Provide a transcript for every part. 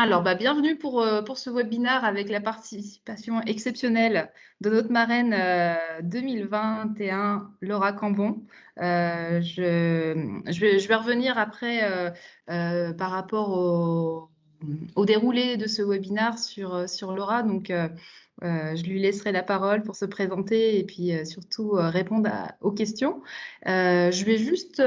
Alors, bienvenue pour ce webinaire avec la participation exceptionnelle de notre marraine 2021, Laura Cambon. Je vais revenir après par rapport au déroulé de ce webinaire sur Laura. Donc, je lui laisserai la parole pour se présenter et puis surtout répondre aux questions. Je vais juste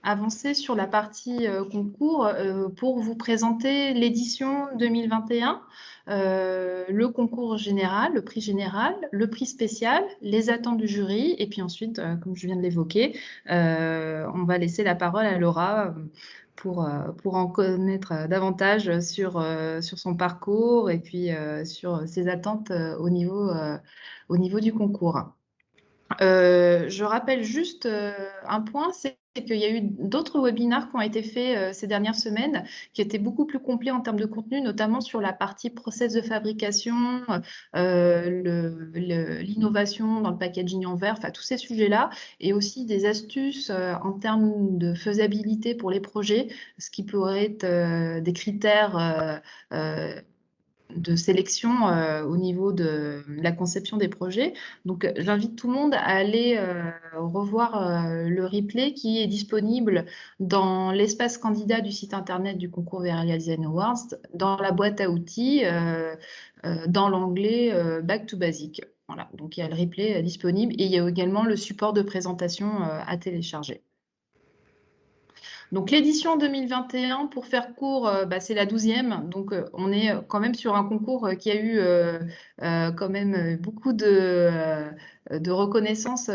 avancer sur la partie concours pour vous présenter l'édition 2021, le concours général, le prix général, le prix spécial, les attentes du jury, et puis ensuite, comme je viens de l'évoquer, on va laisser la parole à Laura pour en connaître davantage sur son parcours et puis sur ses attentes au niveau du concours. Je rappelle juste un point, c'est qu'il y a eu d'autres webinaires qui ont été faits ces dernières semaines, qui étaient beaucoup plus complets en termes de contenu, notamment sur la partie process de fabrication, l'innovation dans le packaging en verre, enfin tous ces sujets-là, et aussi des astuces en termes de faisabilité pour les projets, ce qui pourrait être des critères de sélection au niveau de la conception des projets. Donc, j'invite tout le monde à aller revoir le replay qui est disponible dans l'espace candidat du site internet du concours Veralia Design Awards, dans la boîte à outils, dans l'onglet Back to Basic. Voilà, donc il y a le replay disponible et il y a également le support de présentation à télécharger. Donc l'édition 2021, pour faire court, c'est la 12e. Donc on est quand même sur un concours qui a eu quand même beaucoup de reconnaissance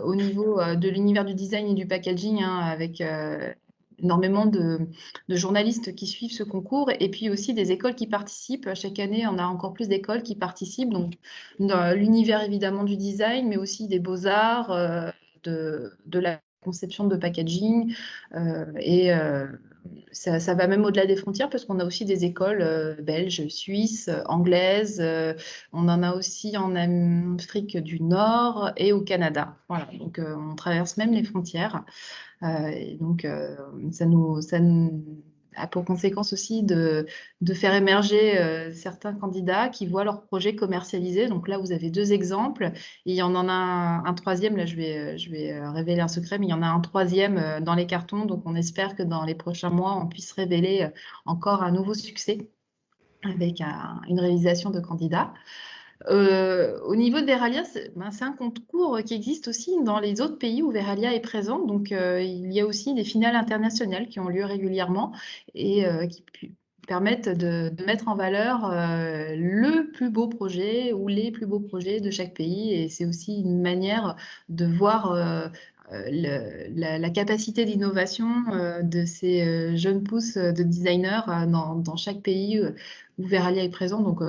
au niveau de l'univers du design et du packaging, hein, avec énormément de journalistes qui suivent ce concours et puis aussi des écoles qui participent. Chaque année, on a encore plus d'écoles qui participent. Donc dans l'univers évidemment du design, mais aussi des beaux-arts, de la conception de packaging et ça va même au-delà des frontières parce qu'on a aussi des écoles belges, suisses, anglaises. On en a aussi en Afrique du Nord et au Canada. Voilà, donc on traverse même les frontières. Et donc ça nous a pour conséquence aussi de faire émerger certains candidats qui voient leur projet commercialisé. Donc là, vous avez deux exemples. Et il y en a un troisième, là je vais révéler un secret, mais il y en a un troisième dans les cartons. Donc on espère que dans les prochains mois, on puisse révéler encore un nouveau succès avec une réalisation de candidats. Au niveau de Veralia, c'est un concours qui existe aussi dans les autres pays où Veralia est présent. Donc, il y a aussi des finales internationales qui ont lieu régulièrement et qui permettent de mettre en valeur le plus beau projet ou les plus beaux projets de chaque pays. Et c'est aussi une manière de voir la capacité d'innovation de ces jeunes pousses de designers dans chaque pays où Veralia est présent, donc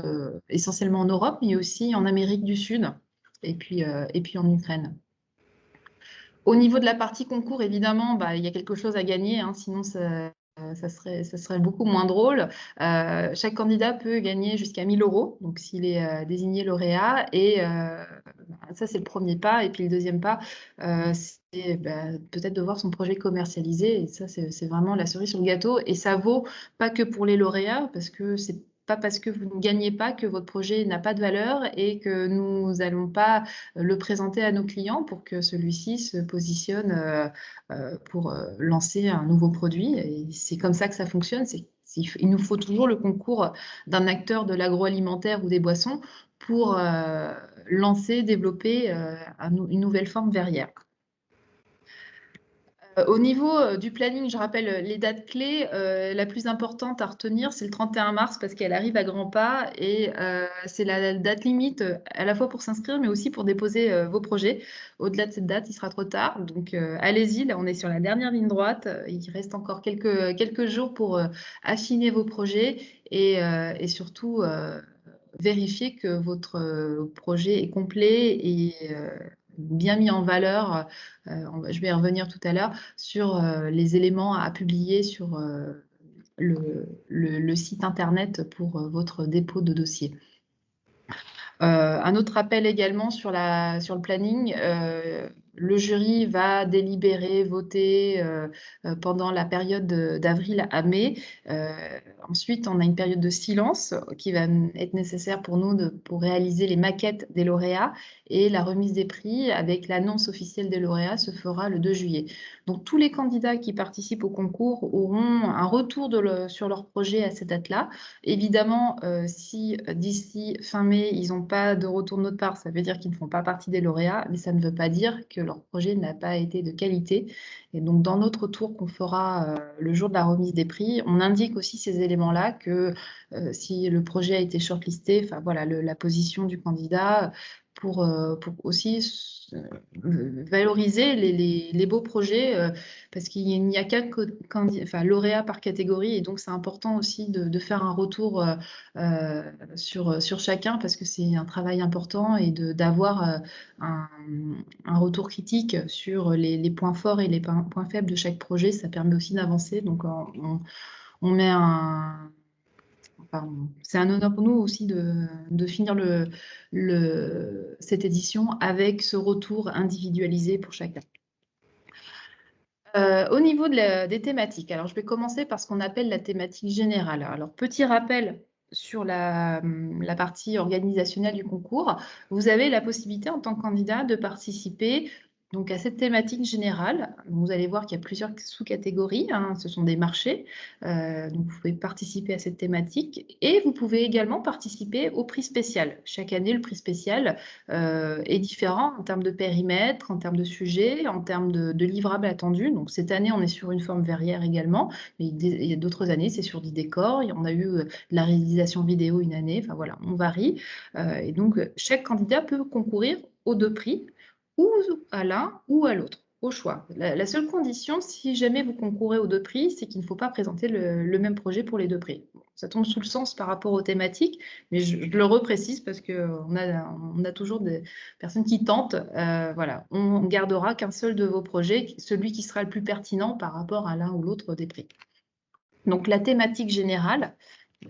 essentiellement en Europe, mais aussi en Amérique du Sud et puis en Ukraine. Au niveau de la partie concours, évidemment, il y a quelque chose à gagner, hein, sinon ça serait beaucoup moins drôle. Chaque candidat peut gagner jusqu'à 1 000 euros, donc s'il est désigné lauréat. Et ça, c'est le premier pas. Et puis le deuxième pas, c'est peut-être de voir son projet commercialisé. Et ça, c'est vraiment la cerise sur le gâteau. Et ça vaut pas que pour les lauréats, parce que c'est pas parce que vous ne gagnez pas que votre projet n'a pas de valeur et que nous n'allons pas le présenter à nos clients pour que celui-ci se positionne pour lancer un nouveau produit. Et c'est comme ça que ça fonctionne. Il nous faut toujours le concours d'un acteur de l'agroalimentaire ou des boissons pour lancer, développer une nouvelle forme verrière. Au niveau du planning, je rappelle les dates clés. La plus importante à retenir, c'est le 31 mars parce qu'elle arrive à grands pas et c'est la date limite à la fois pour s'inscrire mais aussi pour déposer vos projets. Au-delà de cette date, il sera trop tard. Donc allez-y, là on est sur la dernière ligne droite. Il reste encore quelques jours pour affiner vos projets et surtout vérifier que votre projet est complet et bien mis en valeur. Je vais y revenir tout à l'heure sur les éléments à publier sur le site internet pour votre dépôt de dossier. Un autre rappel également sur le planning. le jury va délibérer, voter pendant la période d'avril à mai. Ensuite, on a une période de silence qui va être nécessaire pour nous pour réaliser les maquettes des lauréats, et la remise des prix avec l'annonce officielle des lauréats se fera le 2 juillet. Donc tous les candidats qui participent au concours auront un retour sur leur projet à cette date-là. Évidemment, si d'ici fin mai, ils n'ont pas de retour de notre part, ça veut dire qu'ils ne font pas partie des lauréats, mais ça ne veut pas dire que leur projet n'a pas été de qualité. Et donc dans notre tour qu'on fera le jour de la remise des prix, on indique aussi ces éléments-là, que si le projet a été shortlisté, enfin voilà, la position du candidat, pour aussi valoriser les beaux projets, parce qu'il n'y a qu'un lauréat par catégorie, et donc c'est important aussi de faire un retour sur chacun, parce que c'est un travail important, et d'avoir un retour critique sur les points forts et les points faibles de chaque projet. Ça permet aussi d'avancer. Donc on met c'est un honneur pour nous aussi de finir cette édition avec ce retour individualisé pour chacun. Au niveau des thématiques, alors je vais commencer par ce qu'on appelle la thématique générale. Alors, petit rappel sur la partie organisationnelle du concours, vous avez la possibilité en tant que candidat de participer donc à cette thématique générale. Vous allez voir qu'il y a plusieurs sous-catégories, hein, ce sont des marchés, donc vous pouvez participer à cette thématique, et vous pouvez également participer au prix spécial. Chaque année, le prix spécial est différent en termes de périmètre, en termes de sujet, en termes de livrables attendus. Donc cette année, on est sur une forme verrière également, mais il y a d'autres années, c'est sur du décor. On a eu de la réalisation vidéo une année, enfin voilà, on varie. Et donc chaque candidat peut concourir aux 2 prix, ou à l'un ou à l'autre, au choix. La seule condition, si jamais vous concourez aux 2 prix, c'est qu'il ne faut pas présenter le même projet pour les 2 prix. Bon, ça tombe sous le sens par rapport aux thématiques, mais je le reprécise parce qu'on a toujours des personnes qui tentent. Voilà, on ne gardera qu'un seul de vos projets, celui qui sera le plus pertinent par rapport à l'un ou l'autre des prix. Donc la thématique générale,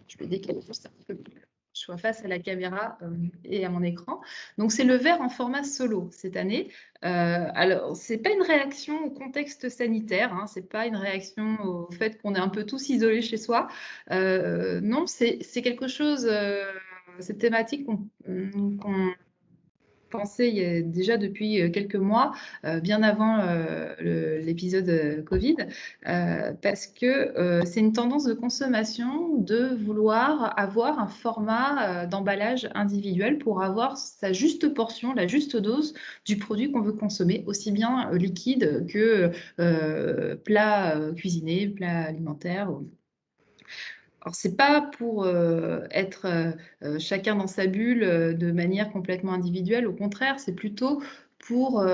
je vais décaler juste un peu plus. Je sois face à la caméra et à mon écran. Donc, c'est le verre en format solo cette année. Alors, ce n'est pas une réaction au contexte sanitaire, hein, ce n'est pas une réaction au fait qu'on est un peu tous isolés chez soi. Non, c'est quelque chose, cette thématique qu'on pensé il y a déjà depuis quelques mois, bien avant l'épisode Covid, parce que c'est une tendance de consommation de vouloir avoir un format d'emballage individuel pour avoir sa juste portion, la juste dose du produit qu'on veut consommer, aussi bien liquide que plat cuisiné, plat alimentaire. Alors, ce n'est pas pour être chacun dans sa bulle de manière complètement individuelle, au contraire, c'est plutôt pour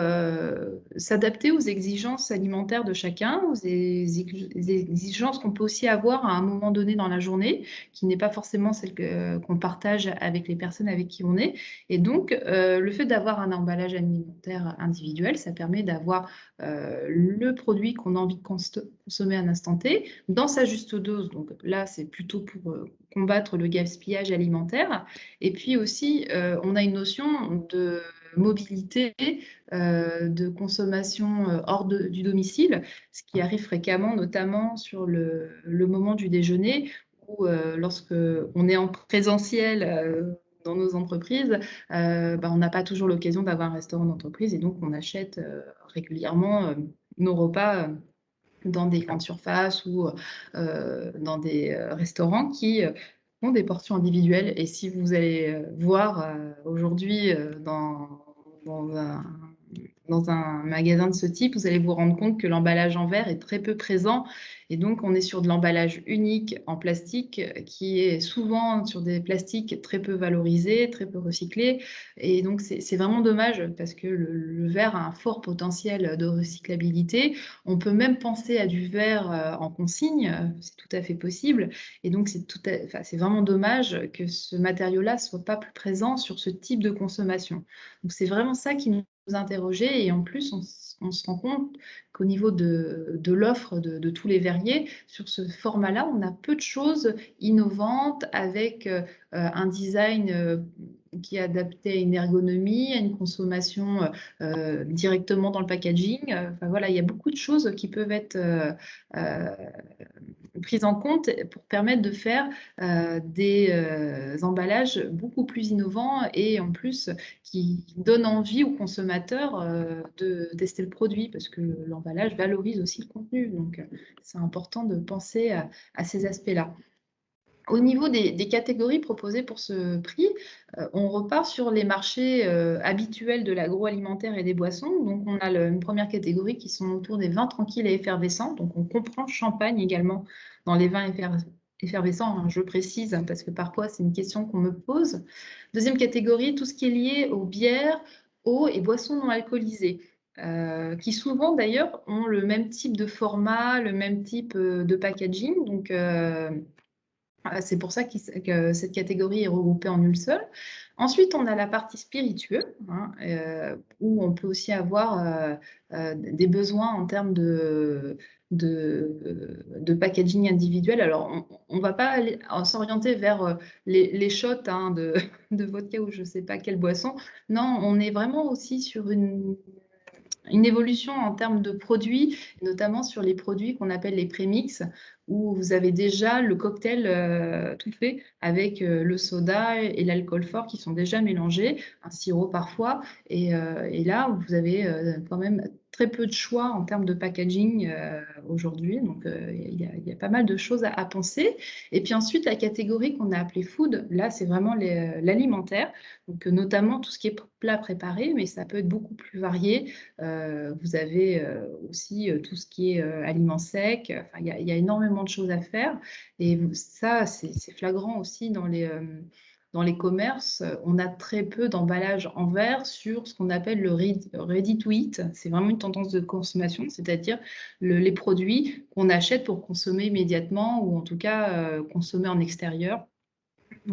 s'adapter aux exigences alimentaires de chacun, aux exigences qu'on peut aussi avoir à un moment donné dans la journée, qui n'est pas forcément celle qu'on partage avec les personnes avec qui on est. Et donc, le fait d'avoir un emballage alimentaire individuel, ça permet d'avoir le produit qu'on a envie de consommer à un instant T, dans sa juste dose. Donc là, c'est plutôt pour combattre le gaspillage alimentaire. Et puis aussi, on a une notion de mobilité, de consommation hors du domicile, ce qui arrive fréquemment, notamment sur le moment du déjeuner, où lorsque on est en présentiel dans nos entreprises, on n'a pas toujours l'occasion d'avoir un restaurant d'entreprise, et donc on achète régulièrement nos repas dans des grandes surfaces ou dans des restaurants qui ont des portions individuelles. Et si vous allez voir aujourd'hui dans un magasin de ce type, vous allez vous rendre compte que l'emballage en verre est très peu présent. Et donc, on est sur de l'emballage unique en plastique qui est souvent sur des plastiques très peu valorisés, très peu recyclés. Et donc, c'est vraiment dommage parce que le verre a un fort potentiel de recyclabilité. On peut même penser à du verre en consigne, c'est tout à fait possible. Et donc, c'est vraiment dommage que ce matériau-là ne soit pas plus présent sur ce type de consommation. Donc, c'est vraiment ça qui nous interroger, et en plus on se rend compte qu'au niveau de l'offre de tous les verriers, sur ce format-là, on a peu de choses innovantes avec un design qui est adapté à une ergonomie, à une consommation directement dans le packaging. Enfin, voilà, il y a beaucoup de choses qui peuvent être prises en compte pour permettre de faire des emballages beaucoup plus innovants et en plus qui donnent envie aux consommateurs de tester le produit parce que l'emballage valorise aussi le contenu. Donc, c'est important de penser à ces aspects-là. Au niveau des catégories proposées pour ce prix, on repart sur les marchés habituels de l'agroalimentaire et des boissons. Donc, on a une première catégorie qui sont autour des vins tranquilles et effervescents. Donc, on comprend champagne également dans les vins effervescents, hein, je précise, hein, parce que parfois, c'est une question qu'on me pose. Deuxième catégorie, tout ce qui est lié aux bières, eau et boissons non alcoolisées. Qui souvent d'ailleurs ont le même type de format, le même type de packaging. Donc, c'est pour ça que cette catégorie est regroupée en une seule. Ensuite, on a la partie spiritueux, hein, où on peut aussi avoir des besoins en termes de packaging individuel. Alors, on ne va pas s'orienter vers les shots hein, de vodka ou je ne sais pas quelle boisson. Non, on est vraiment aussi sur une évolution en termes de produits, notamment sur les produits qu'on appelle les prémix, où vous avez déjà le cocktail tout fait avec le soda et l'alcool fort qui sont déjà mélangés, un sirop parfois, et là vous avez quand même très peu de choix en termes de packaging aujourd'hui, donc il y a pas mal de choses à penser. Et puis ensuite la catégorie qu'on a appelée food, là c'est vraiment l'alimentaire, donc notamment tout ce qui est plat préparé, mais ça peut être beaucoup plus varié. Vous avez aussi tout ce qui est aliments secs. Enfin, il y a énormément de choses à faire. Et ça, c'est flagrant aussi dans les commerces. On a très peu d'emballage en verre sur ce qu'on appelle le ready to eat. C'est vraiment une tendance de consommation, c'est-à-dire les produits qu'on achète pour consommer immédiatement ou en tout cas consommer en extérieur,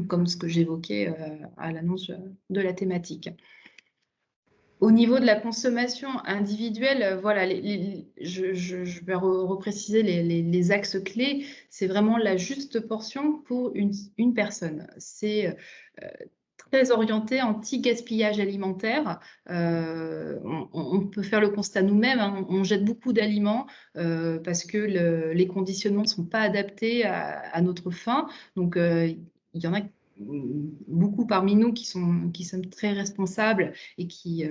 comme ce que j'évoquais à l'annonce de la thématique. Au niveau de la consommation individuelle, voilà, je vais repréciser les axes clés. C'est vraiment la juste portion pour une personne. C'est très orienté anti-gaspillage alimentaire. On peut faire le constat nous-mêmes, hein, on jette beaucoup d'aliments parce que les conditionnements ne sont pas adaptés à notre faim. Donc, il y en a beaucoup parmi nous qui sommes très responsables et qui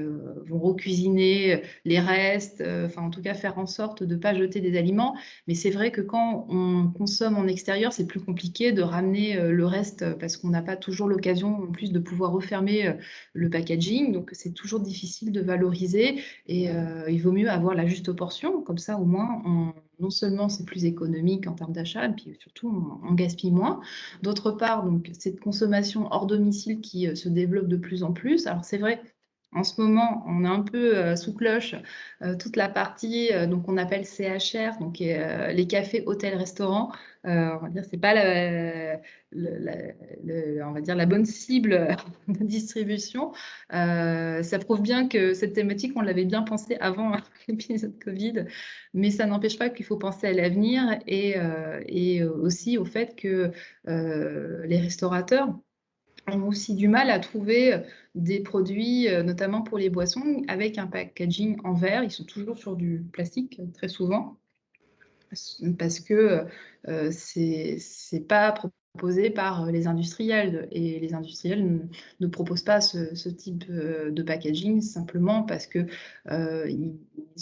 vont recuisiner les restes, enfin en tout cas faire en sorte de ne pas jeter des aliments. Mais c'est vrai que quand on consomme en extérieur, c'est plus compliqué de ramener le reste parce qu'on n'a pas toujours l'occasion en plus de pouvoir refermer le packaging. Donc c'est toujours difficile de valoriser et il vaut mieux avoir la juste portion. Comme ça, au moins, non seulement c'est plus économique en termes d'achat, et puis surtout on gaspille moins. D'autre part, donc cette consommation hors domicile qui se développe de plus en plus. Alors c'est vrai, en ce moment, on est un peu sous cloche toute la partie donc on appelle CHR, donc les cafés, hôtels, restaurants. On va dire c'est pas on va dire la bonne cible de distribution. Ça prouve bien que cette thématique, on l'avait bien pensée avant l'épisode Covid, mais ça n'empêche pas qu'il faut penser à l'avenir et aussi au fait que les restaurateurs ont aussi du mal à trouver des produits, notamment pour les boissons, avec un packaging en verre. Ils sont toujours sur du plastique, très souvent, parce que c'est pas proposé par les industriels. Et les industriels ne proposent pas ce type de packaging simplement parce que ils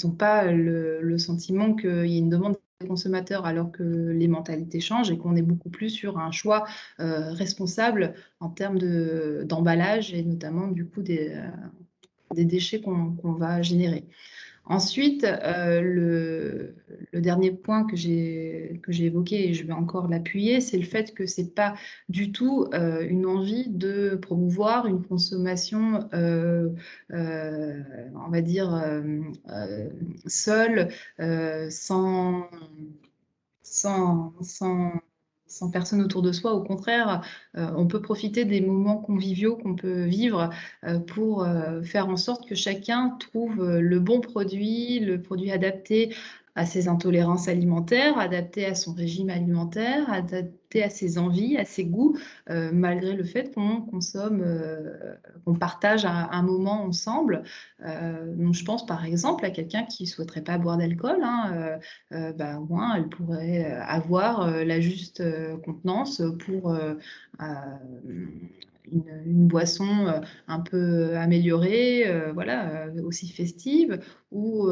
n'ont pas le sentiment qu'il y a une demande des consommateurs alors que les mentalités changent et qu'on est beaucoup plus sur un choix responsable en termes d'emballage et notamment du coup des déchets qu'on va générer. Ensuite, le dernier point que j'ai évoqué, et je vais encore l'appuyer, c'est le fait que ce n'est pas du tout une envie de promouvoir une consommation, on va dire, seule, sans sans personne autour de soi. Au contraire, on peut profiter des moments conviviaux qu'on peut vivre pour faire en sorte que chacun trouve le bon produit, le produit adapté à ses intolérances alimentaires, adapté à son régime alimentaire, adapté à ses envies, à ses goûts, malgré le fait qu'on consomme, qu'on partage un moment ensemble. Donc je pense par exemple à quelqu'un qui ne souhaiterait pas boire d'alcool, hein, au moins elle pourrait avoir la juste contenance pour une boisson un peu améliorée, voilà, aussi festive, ou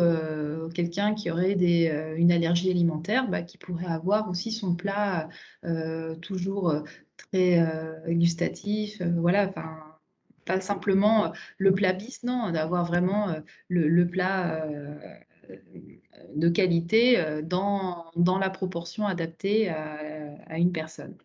quelqu'un qui aurait une allergie alimentaire, qui pourrait avoir aussi son plat toujours très gustatif, voilà, enfin, pas simplement le plat bis, non, d'avoir vraiment le plat de qualité dans la proportion adaptée à une personne.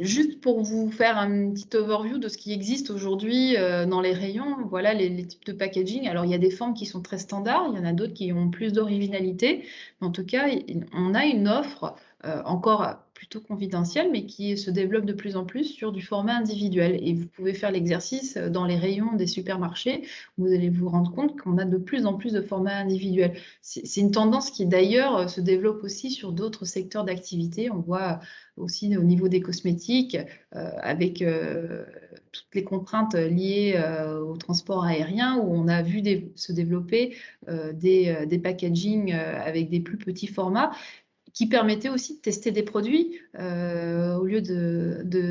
Juste pour vous faire un petit overview de ce qui existe aujourd'hui dans les rayons, voilà les types de packaging. Alors, il y a des formes qui sont très standards, il y en a d'autres qui ont plus d'originalité. En tout cas, on a une offre encore plutôt confidentielle, mais qui se développe de plus en plus sur du format individuel. Et vous pouvez faire l'exercice dans les rayons des supermarchés. Vous allez vous rendre compte qu'on a de plus en plus de formats individuels. C'est une tendance qui, d'ailleurs, se développe aussi sur d'autres secteurs d'activité. On voit aussi au niveau des cosmétiques, avec toutes les contraintes liées au transport aérien, où on a vu se développer des packaging avec des plus petits formats qui permettaient aussi de tester des produits au lieu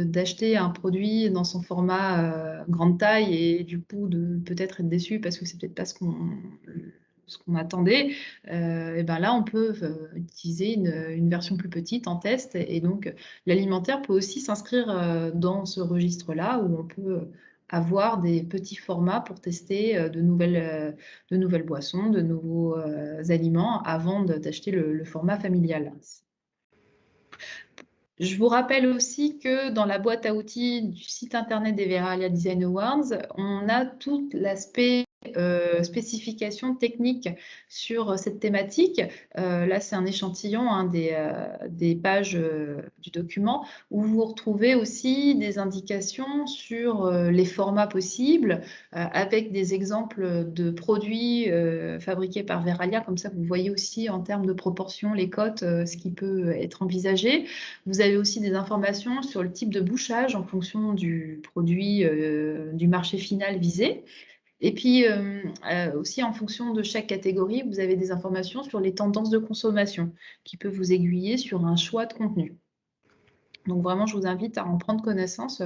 d'acheter un produit dans son format grande taille et du coup de peut-être être déçu parce que c'est peut-être pas ce qu'on attendait. Et ben là, on peut utiliser une version plus petite en test. Et donc, l'alimentaire peut aussi s'inscrire dans ce registre-là où on peut avoir des petits formats pour tester de nouvelles boissons, de nouveaux aliments avant d'acheter le format familial. Je vous rappelle aussi que dans la boîte à outils du site internet des Verallia Design Awards, on a tout l'aspect spécification technique sur cette thématique. Là, c'est un échantillon des pages du document où vous retrouvez aussi des indications sur les formats possibles avec des exemples de produits fabriqués par Verallia. Comme ça, vous voyez aussi en termes de proportion, les cotes, ce qui peut être envisagé. Vous avez aussi des informations sur le type de bouchage en fonction du produit du marché final visé. Et puis aussi en fonction de chaque catégorie, vous avez des informations sur les tendances de consommation qui peuvent vous aiguiller sur un choix de contenu. Donc vraiment, je vous invite à en prendre connaissance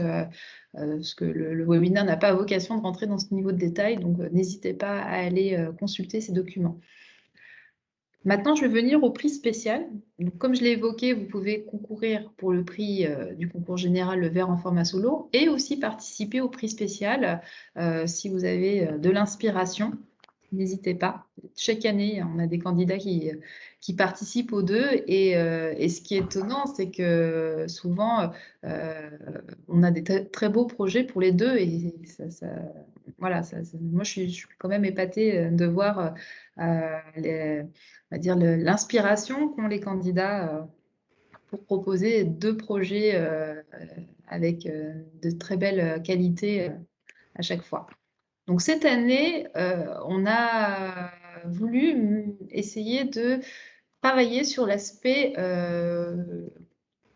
parce que le webinaire n'a pas vocation de rentrer dans ce niveau de détail, donc n'hésitez pas à aller consulter ces documents. Maintenant, je vais venir au prix spécial. Donc, comme je l'ai évoqué, vous pouvez concourir pour le prix du concours général, le verre en format solo, et aussi participer au prix spécial si vous avez de l'inspiration. N'hésitez pas. Chaque année, on a des candidats qui participent aux deux. Et ce qui est étonnant, c'est que souvent, on a des très beaux projets pour les deux. Et voilà, moi, je suis quand même épatée de voir on va dire l'inspiration qu'ont les candidats pour proposer deux projets avec de très belles qualités à chaque fois. Donc cette année, on a voulu essayer de travailler sur l'aspect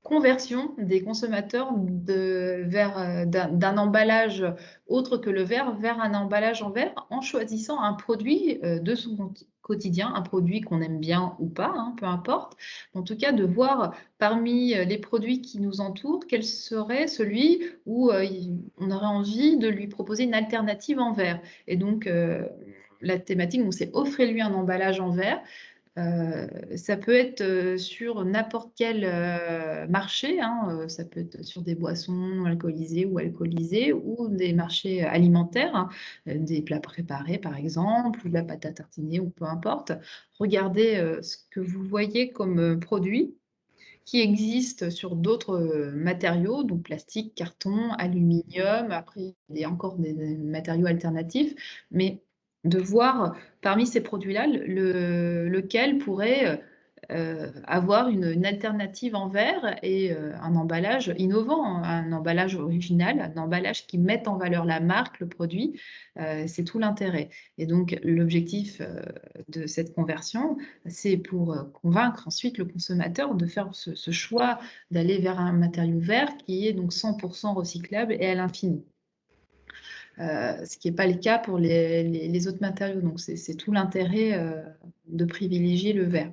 conversion des consommateurs d'un emballage autre que le verre vers un emballage en verre en choisissant un produit de son quotidien, un produit qu'on aime bien ou pas, hein, peu importe. En tout cas, de voir parmi les produits qui nous entourent, quel serait celui où on aurait envie de lui proposer une alternative en verre. Et donc, la thématique, c'est offrez-lui un emballage en verre. Ça peut être sur n'importe quel marché, hein, ça peut être sur des boissons non alcoolisées ou alcoolisées ou des marchés alimentaires, hein, des plats préparés par exemple, ou de la pâte à tartiner ou peu importe. Regardez ce que vous voyez comme produit qui existe sur d'autres matériaux, donc plastique, carton, aluminium, après il y a encore des matériaux alternatifs, mais de voir parmi ces produits-là lequel pourrait avoir une alternative en verre et un emballage innovant, hein, un emballage original, un emballage qui mette en valeur la marque, le produit. C'est tout l'intérêt. Et donc, l'objectif de cette conversion, c'est pour convaincre ensuite le consommateur de faire ce choix d'aller vers un matériau vert qui est donc 100% recyclable et à l'infini. Ce qui n'est pas le cas pour les autres matériaux. Donc, c'est tout l'intérêt de privilégier le verre.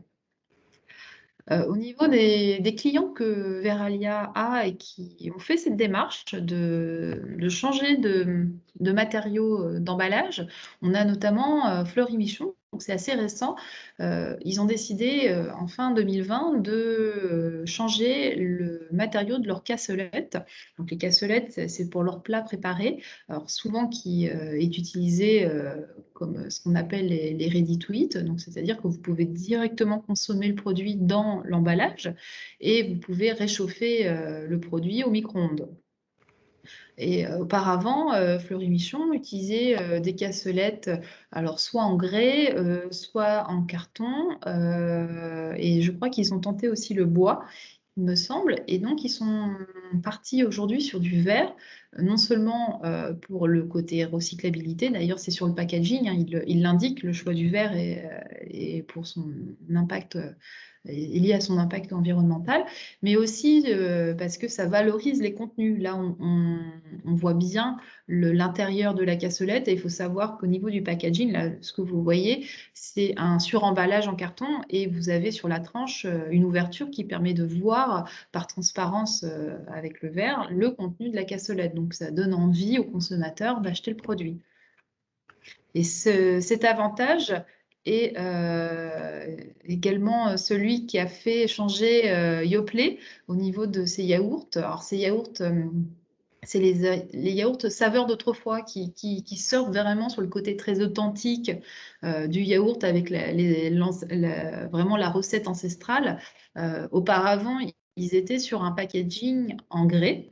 Au niveau des clients que Veralia a et qui ont fait cette démarche de changer de matériaux d'emballage, on a notamment Fleury Michon. Donc c'est assez récent. Ils ont décidé en fin 2020 de changer le matériau de leurs cassolettes. Donc les cassolettes, c'est pour leurs plats préparés, alors souvent qui est utilisé comme ce qu'on appelle les ready to eat. Donc c'est-à-dire que vous pouvez directement consommer le produit dans l'emballage et vous pouvez réchauffer le produit au micro-ondes. Et auparavant, Fleury Michon utilisait des cassolettes, alors soit en grès, soit en carton, et je crois qu'ils ont tenté aussi le bois, il me semble. Et donc, ils sont partis aujourd'hui sur du verre, non seulement pour le côté recyclabilité, d'ailleurs, c'est sur le packaging, hein, il l'indique, le choix du verre est pour son impact, est lié à son impact environnemental, mais aussi parce que ça valorise les contenus. Là, on voit bien l'intérieur de la cassolette et il faut savoir qu'au niveau du packaging, là, ce que vous voyez, c'est un suremballage en carton et vous avez sur la tranche une ouverture qui permet de voir par transparence avec le verre le contenu de la cassolette. Donc, ça donne envie au consommateur d'acheter le produit. Et cet avantage est également celui qui a fait changer Yoplait au niveau de ses yaourts. Alors, ces yaourts, c'est les yaourts saveurs d'autrefois qui sortent vraiment sur le côté très authentique du yaourt avec vraiment la recette ancestrale. Auparavant, ils étaient sur un packaging en grès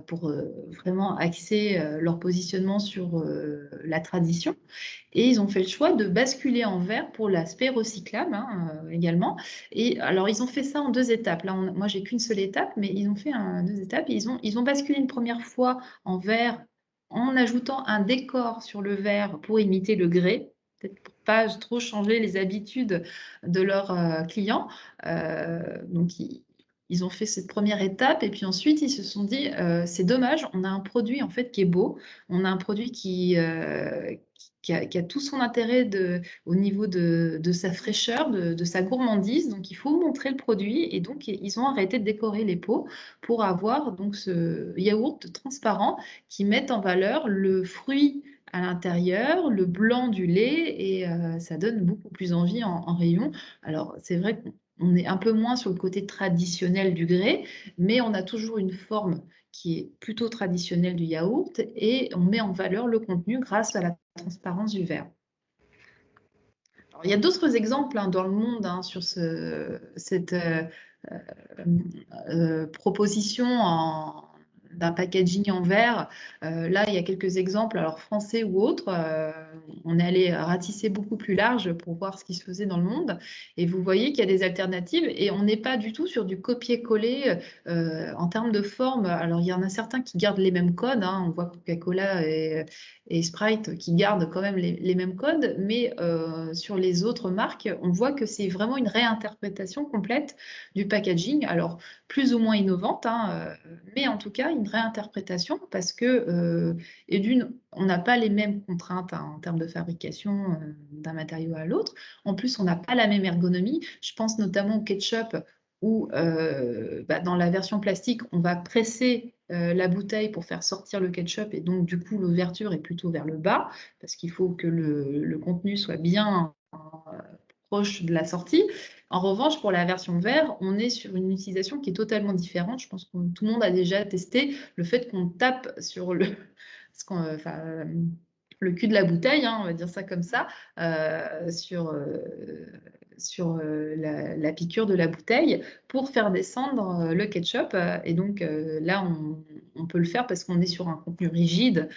pour vraiment axer leur positionnement sur la tradition. Et ils ont fait le choix de basculer en verre pour l'aspect recyclable également. Et alors, ils ont fait ça en 2 étapes. Là, moi, j'ai qu'une seule étape, mais ils ont fait 2 étapes. Et ils ont basculé une première fois en verre en ajoutant un décor sur le verre pour imiter le grès, peut-être pour pas trop changer les habitudes de leurs clients. Donc, ils ont fait cette première étape et puis ensuite ils se sont dit c'est dommage, on a un produit en fait qui est beau, on a un produit qui a tout son intérêt au niveau de sa fraîcheur, de sa gourmandise, donc il faut montrer le produit et donc ils ont arrêté de décorer les pots pour avoir donc ce yaourt transparent qui met en valeur le fruit à l'intérieur, le blanc du lait et ça donne beaucoup plus envie en rayon. Alors c'est vrai qu'on est un peu moins sur le côté traditionnel du grès, mais on a toujours une forme qui est plutôt traditionnelle du yaourt et on met en valeur le contenu grâce à la transparence du verre. Alors, il y a d'autres exemples dans le monde sur cette proposition d'un packaging en verre. Là, il y a quelques exemples, alors français ou autres. On est allé ratisser beaucoup plus large pour voir ce qui se faisait dans le monde. Et vous voyez qu'il y a des alternatives et on n'est pas du tout sur du copier-coller en termes de forme. Alors, il y en a certains qui gardent les mêmes codes. On voit Coca-Cola et Sprite qui gardent quand même les mêmes codes, mais sur les autres marques, on voit que c'est vraiment une réinterprétation complète du packaging. Alors, plus ou moins innovante, mais en tout cas une réinterprétation parce que, et d'une, on n'a pas les mêmes contraintes en termes de fabrication d'un matériau à l'autre. En plus, on n'a pas la même ergonomie. Je pense notamment au ketchup où dans la version plastique, on va presser la bouteille pour faire sortir le ketchup et donc du coup l'ouverture est plutôt vers le bas parce qu'il faut que le contenu soit bien proche de la sortie. En revanche, pour la version verre, on est sur une utilisation qui est totalement différente. Je pense que tout le monde a déjà testé le fait qu'on tape sur le cul de la bouteille, on va dire ça comme ça, sur la piqûre de la bouteille pour faire descendre le ketchup. Et donc là, on peut le faire parce qu'on est sur un contenu rigide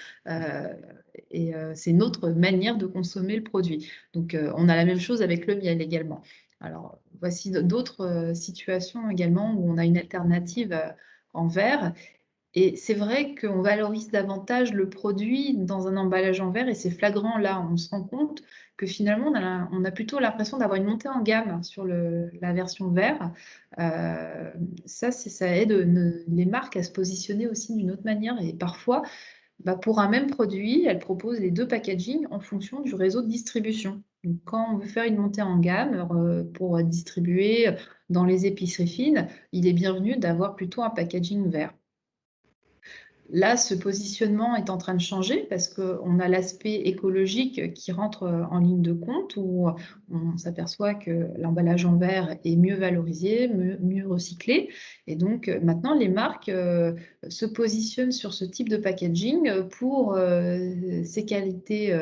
et c'est notre manière de consommer le produit. Donc on a la même chose avec le miel également. Alors, voici d'autres situations également où on a une alternative en verre. Et c'est vrai qu'on valorise davantage le produit dans un emballage en verre et c'est flagrant là, on se rend compte que finalement on a plutôt l'impression d'avoir une montée en gamme sur la version verre. Ça aide les marques à se positionner aussi d'une autre manière et parfois, pour un même produit, elles proposent les deux packaging en fonction du réseau de distribution. Donc, quand on veut faire une montée en gamme pour distribuer dans les épiceries fines, il est bienvenu d'avoir plutôt un packaging vert. Là, ce positionnement est en train de changer parce qu'on a l'aspect écologique qui rentre en ligne de compte où on s'aperçoit que l'emballage en verre est mieux valorisé, mieux recyclé. Et donc, maintenant, les marques se positionnent sur ce type de packaging pour ses qualités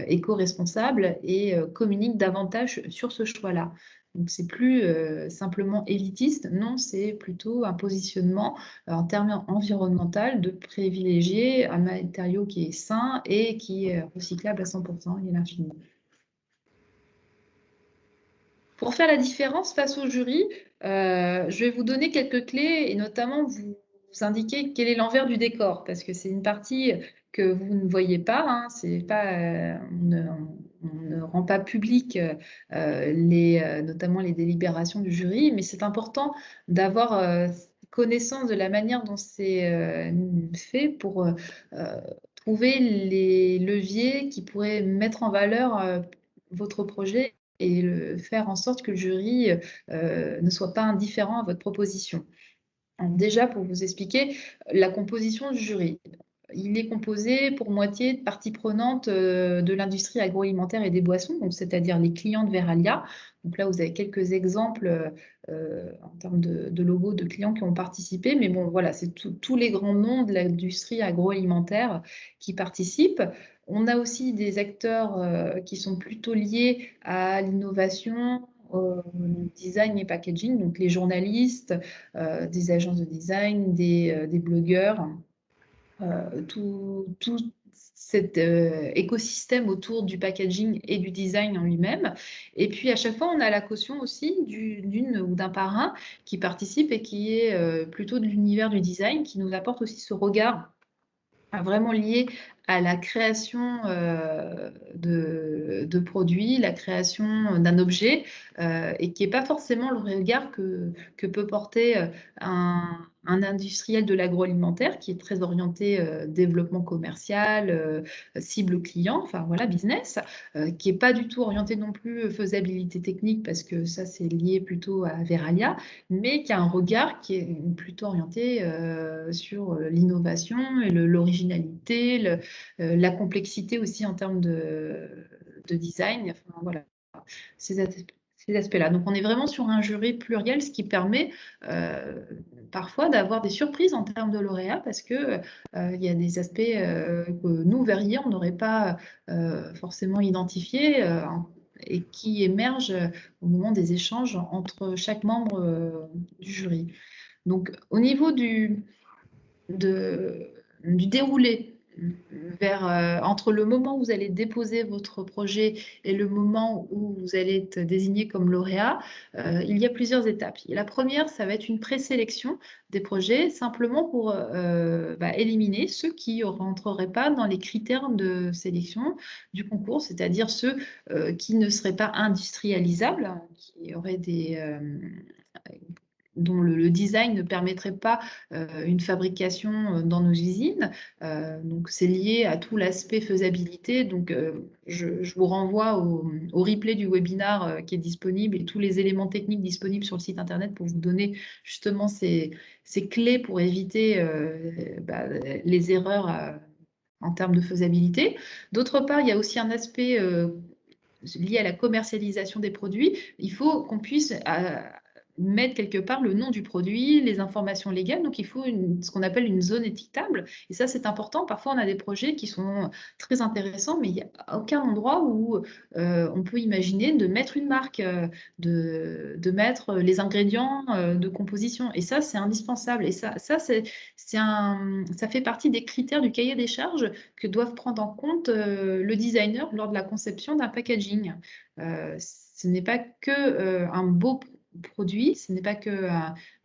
éco-responsables et communiquent davantage sur ce choix-là. Donc, c'est plus simplement élitiste, non, c'est plutôt un positionnement en termes environnementaux de privilégier un matériau qui est sain et qui est recyclable à 100% et à l'infini. Pour faire la différence face au jury, je vais vous donner quelques clés et notamment vous indiquer quel est l'envers du décor parce que c'est une partie que vous ne voyez pas. Hein, c'est pas, on ne rend pas public notamment les délibérations du jury, mais c'est important d'avoir connaissance de la manière dont c'est fait pour trouver les leviers qui pourraient mettre en valeur votre projet et faire en sorte que le jury ne soit pas indifférent à votre proposition. Alors déjà, pour vous expliquer la composition du jury. Il est composé pour moitié de parties prenantes de l'industrie agroalimentaire et des boissons, donc c'est-à-dire les clients de Veralia. Donc là, vous avez quelques exemples en termes de logos de clients qui ont participé, mais bon, voilà, c'est tous les grands noms de l'industrie agroalimentaire qui participent. On a aussi des acteurs qui sont plutôt liés à l'innovation, au design et packaging, donc les journalistes, des agences de design, des blogueurs, tout cet écosystème autour du packaging et du design en lui-même. Et puis à chaque fois, on a la caution aussi d'une ou d'un parrain qui participe et qui est plutôt de l'univers du design, qui nous apporte aussi ce regard vraiment lié à la création de produits, la création d'un objet, et qui n'est pas forcément le regard que peut porter un industriel de l'agroalimentaire qui est très orienté développement commercial, cible client, enfin voilà, business, qui n'est pas du tout orienté non plus faisabilité technique parce que ça c'est lié plutôt à Veralia, mais qui a un regard qui est plutôt orienté sur l'innovation et l'originalité, la complexité aussi en termes de design. Enfin, voilà, ces aspects-là. Donc, on est vraiment sur un jury pluriel, ce qui permet parfois d'avoir des surprises en termes de lauréats parce que il y a des aspects que nous, verriers, on n'aurait pas forcément identifiés et qui émergent au moment des échanges entre chaque membre du jury. Donc, au niveau du déroulé entre le moment où vous allez déposer votre projet et le moment où vous allez être désigné comme lauréat, il y a plusieurs étapes. Et la première, ça va être une présélection des projets, simplement pour éliminer ceux qui ne rentreraient pas dans les critères de sélection du concours, c'est-à-dire ceux qui ne seraient pas industrialisables, qui auraient dont le design ne permettrait pas une fabrication dans nos usines. Donc, c'est lié à tout l'aspect faisabilité. Donc, je vous renvoie au replay du webinaire qui est disponible et tous les éléments techniques disponibles sur le site internet pour vous donner justement ces clés pour éviter les erreurs en termes de faisabilité. D'autre part, il y a aussi un aspect lié à la commercialisation des produits. Il faut qu'on puisse mettre quelque part le nom du produit, les informations légales. Donc, il faut ce qu'on appelle une zone étiquetable. Et ça, c'est important. Parfois, on a des projets qui sont très intéressants, mais il n'y a aucun endroit où on peut imaginer de mettre une marque, de mettre les ingrédients de composition. Et ça, c'est indispensable. Et ça fait partie des critères du cahier des charges que doivent prendre en compte le designer lors de la conception d'un packaging. Ce n'est pas que un beau produit, ce n'est pas que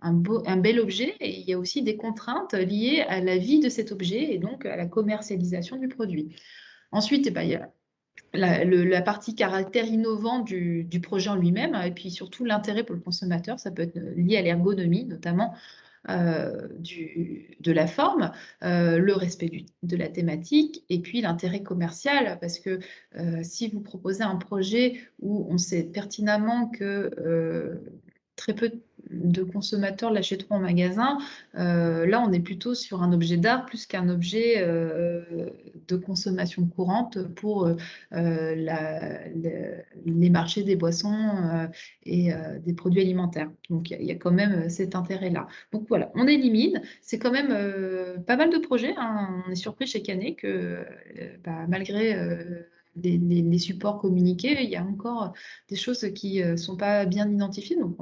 un bel objet, et il y a aussi des contraintes liées à la vie de cet objet et donc à la commercialisation du produit. Ensuite, il y a la partie caractère innovant du projet en lui-même, et puis surtout l'intérêt pour le consommateur. Ça peut être lié à l'ergonomie, notamment de la forme, le respect de la thématique, et puis l'intérêt commercial, parce que si vous proposez un projet où on sait pertinemment que très peu de consommateurs l'achèteront en magasin, là on est plutôt sur un objet d'art plus qu'un objet de consommation courante pour les marchés des boissons et des produits alimentaires. Donc il y a quand même cet intérêt-là. Donc voilà, on élimine. C'est quand même pas mal de projets, hein. On est surpris chaque année que malgré les supports communiqués, il y a encore des choses qui ne sont pas bien identifiées. Donc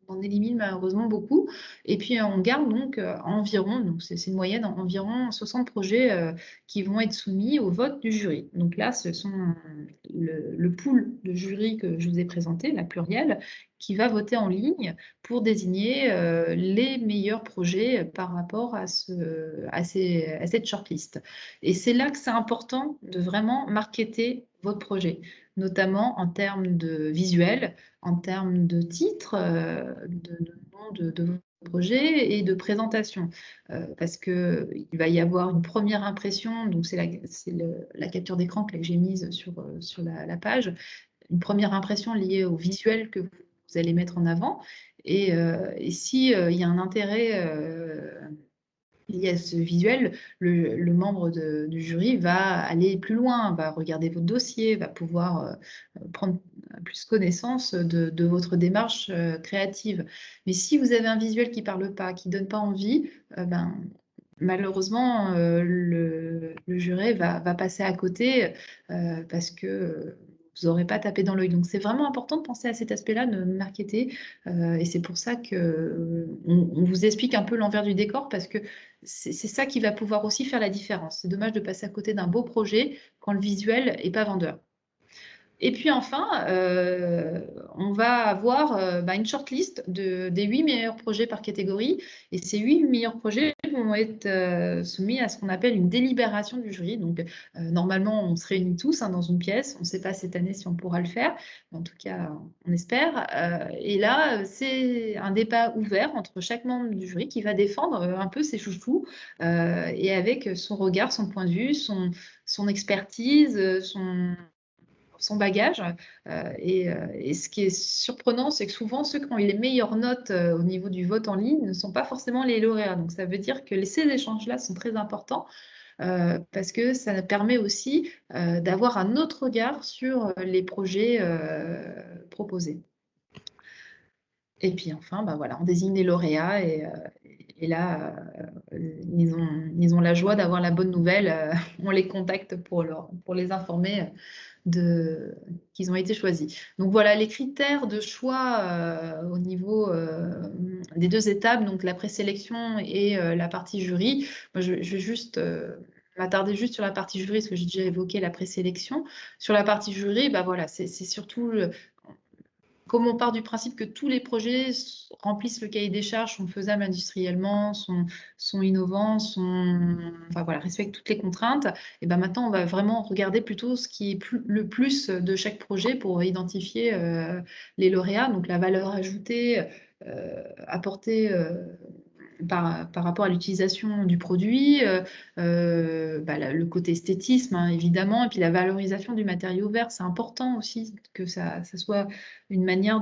on élimine malheureusement beaucoup. Et puis on garde donc environ, donc c'est une moyenne, environ 60 projets qui vont être soumis au vote du jury. Donc là, ce sont le pool de jury que je vous ai présenté, la plurielle, qui va voter en ligne pour désigner les meilleurs projets par rapport à cette shortlist. Et c'est là que c'est important de vraiment marketer votre projet, notamment en termes de visuel, en termes de titre, de nom de votre projet et de présentation. Parce qu'il va y avoir une première impression, donc c'est la capture d'écran que j'ai mise sur la page, une première impression liée au visuel que vous allez mettre en avant. Et si il y a un intérêt lié à ce visuel, le membre du jury va aller plus loin, va regarder votre dossier, va pouvoir prendre plus connaissance de votre démarche créative. Mais si vous avez un visuel qui ne parle pas, qui ne donne pas envie, malheureusement, le jury va passer à côté parce que vous n'aurez pas tapé dans l'œil. Donc, c'est vraiment important de penser à cet aspect-là de marketer. Et c'est pour ça qu'on vous explique un peu l'envers du décor, parce que c'est ça qui va pouvoir aussi faire la différence. C'est dommage de passer à côté d'un beau projet quand le visuel n'est pas vendeur. Et puis enfin, on va avoir une shortlist des 8 meilleurs projets par catégorie. Et ces 8 meilleurs projets vont être soumis à ce qu'on appelle une délibération du jury. Donc, normalement, on se réunit tous dans une pièce. On ne sait pas cette année si on pourra le faire. Mais en tout cas, on espère. Et là, c'est un débat ouvert entre chaque membre du jury qui va défendre un peu ses chouchous et avec son regard, son point de vue, son expertise, son bagage. Et ce qui est surprenant, c'est que souvent, ceux qui ont eu les meilleures notes au niveau du vote en ligne ne sont pas forcément les lauréats. Donc, ça veut dire que ces échanges-là sont très importants parce que ça permet aussi d'avoir un autre regard sur les projets proposés. Et puis enfin, voilà, on désigne les lauréats et là, ils ont la joie d'avoir la bonne nouvelle. On les contacte pour les informer qu'ils ont été choisis. Donc voilà les critères de choix au niveau des 2 étapes, donc la présélection et la partie jury. Moi, je vais juste m'attarder juste sur la partie jury, parce que j'ai déjà évoqué la présélection. Sur la partie jury, voilà, c'est surtout comme on part du principe que tous les projets remplissent le cahier des charges, sont faisables industriellement, sont innovants, respectent toutes les contraintes, et maintenant on va vraiment regarder plutôt ce qui est le plus de chaque projet pour identifier les lauréats, donc la valeur ajoutée apportée par rapport à l'utilisation du produit, le côté esthétisme, évidemment, et puis la valorisation du matériau vert. C'est important aussi que ça soit une manière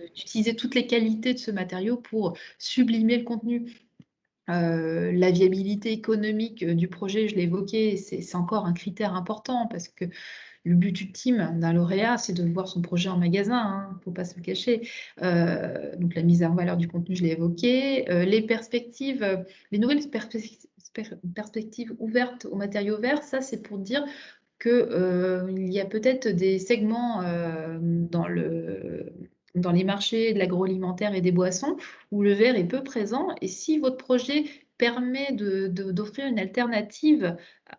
d'utiliser toutes les qualités de ce matériau pour sublimer le contenu. La viabilité économique du projet, je l'ai évoqué, c'est encore un critère important, parce que le but ultime d'un lauréat, c'est de voir son projet en magasin, hein, il ne faut pas se le cacher. Donc la mise en valeur du contenu, je l'ai évoqué. Les perspectives, les nouvelles perspectives ouvertes aux matériaux verts, ça c'est pour dire qu'il y a peut-être des segments dans les marchés de l'agroalimentaire et des boissons où le verre est peu présent. Et si votre projet permet d'offrir une alternative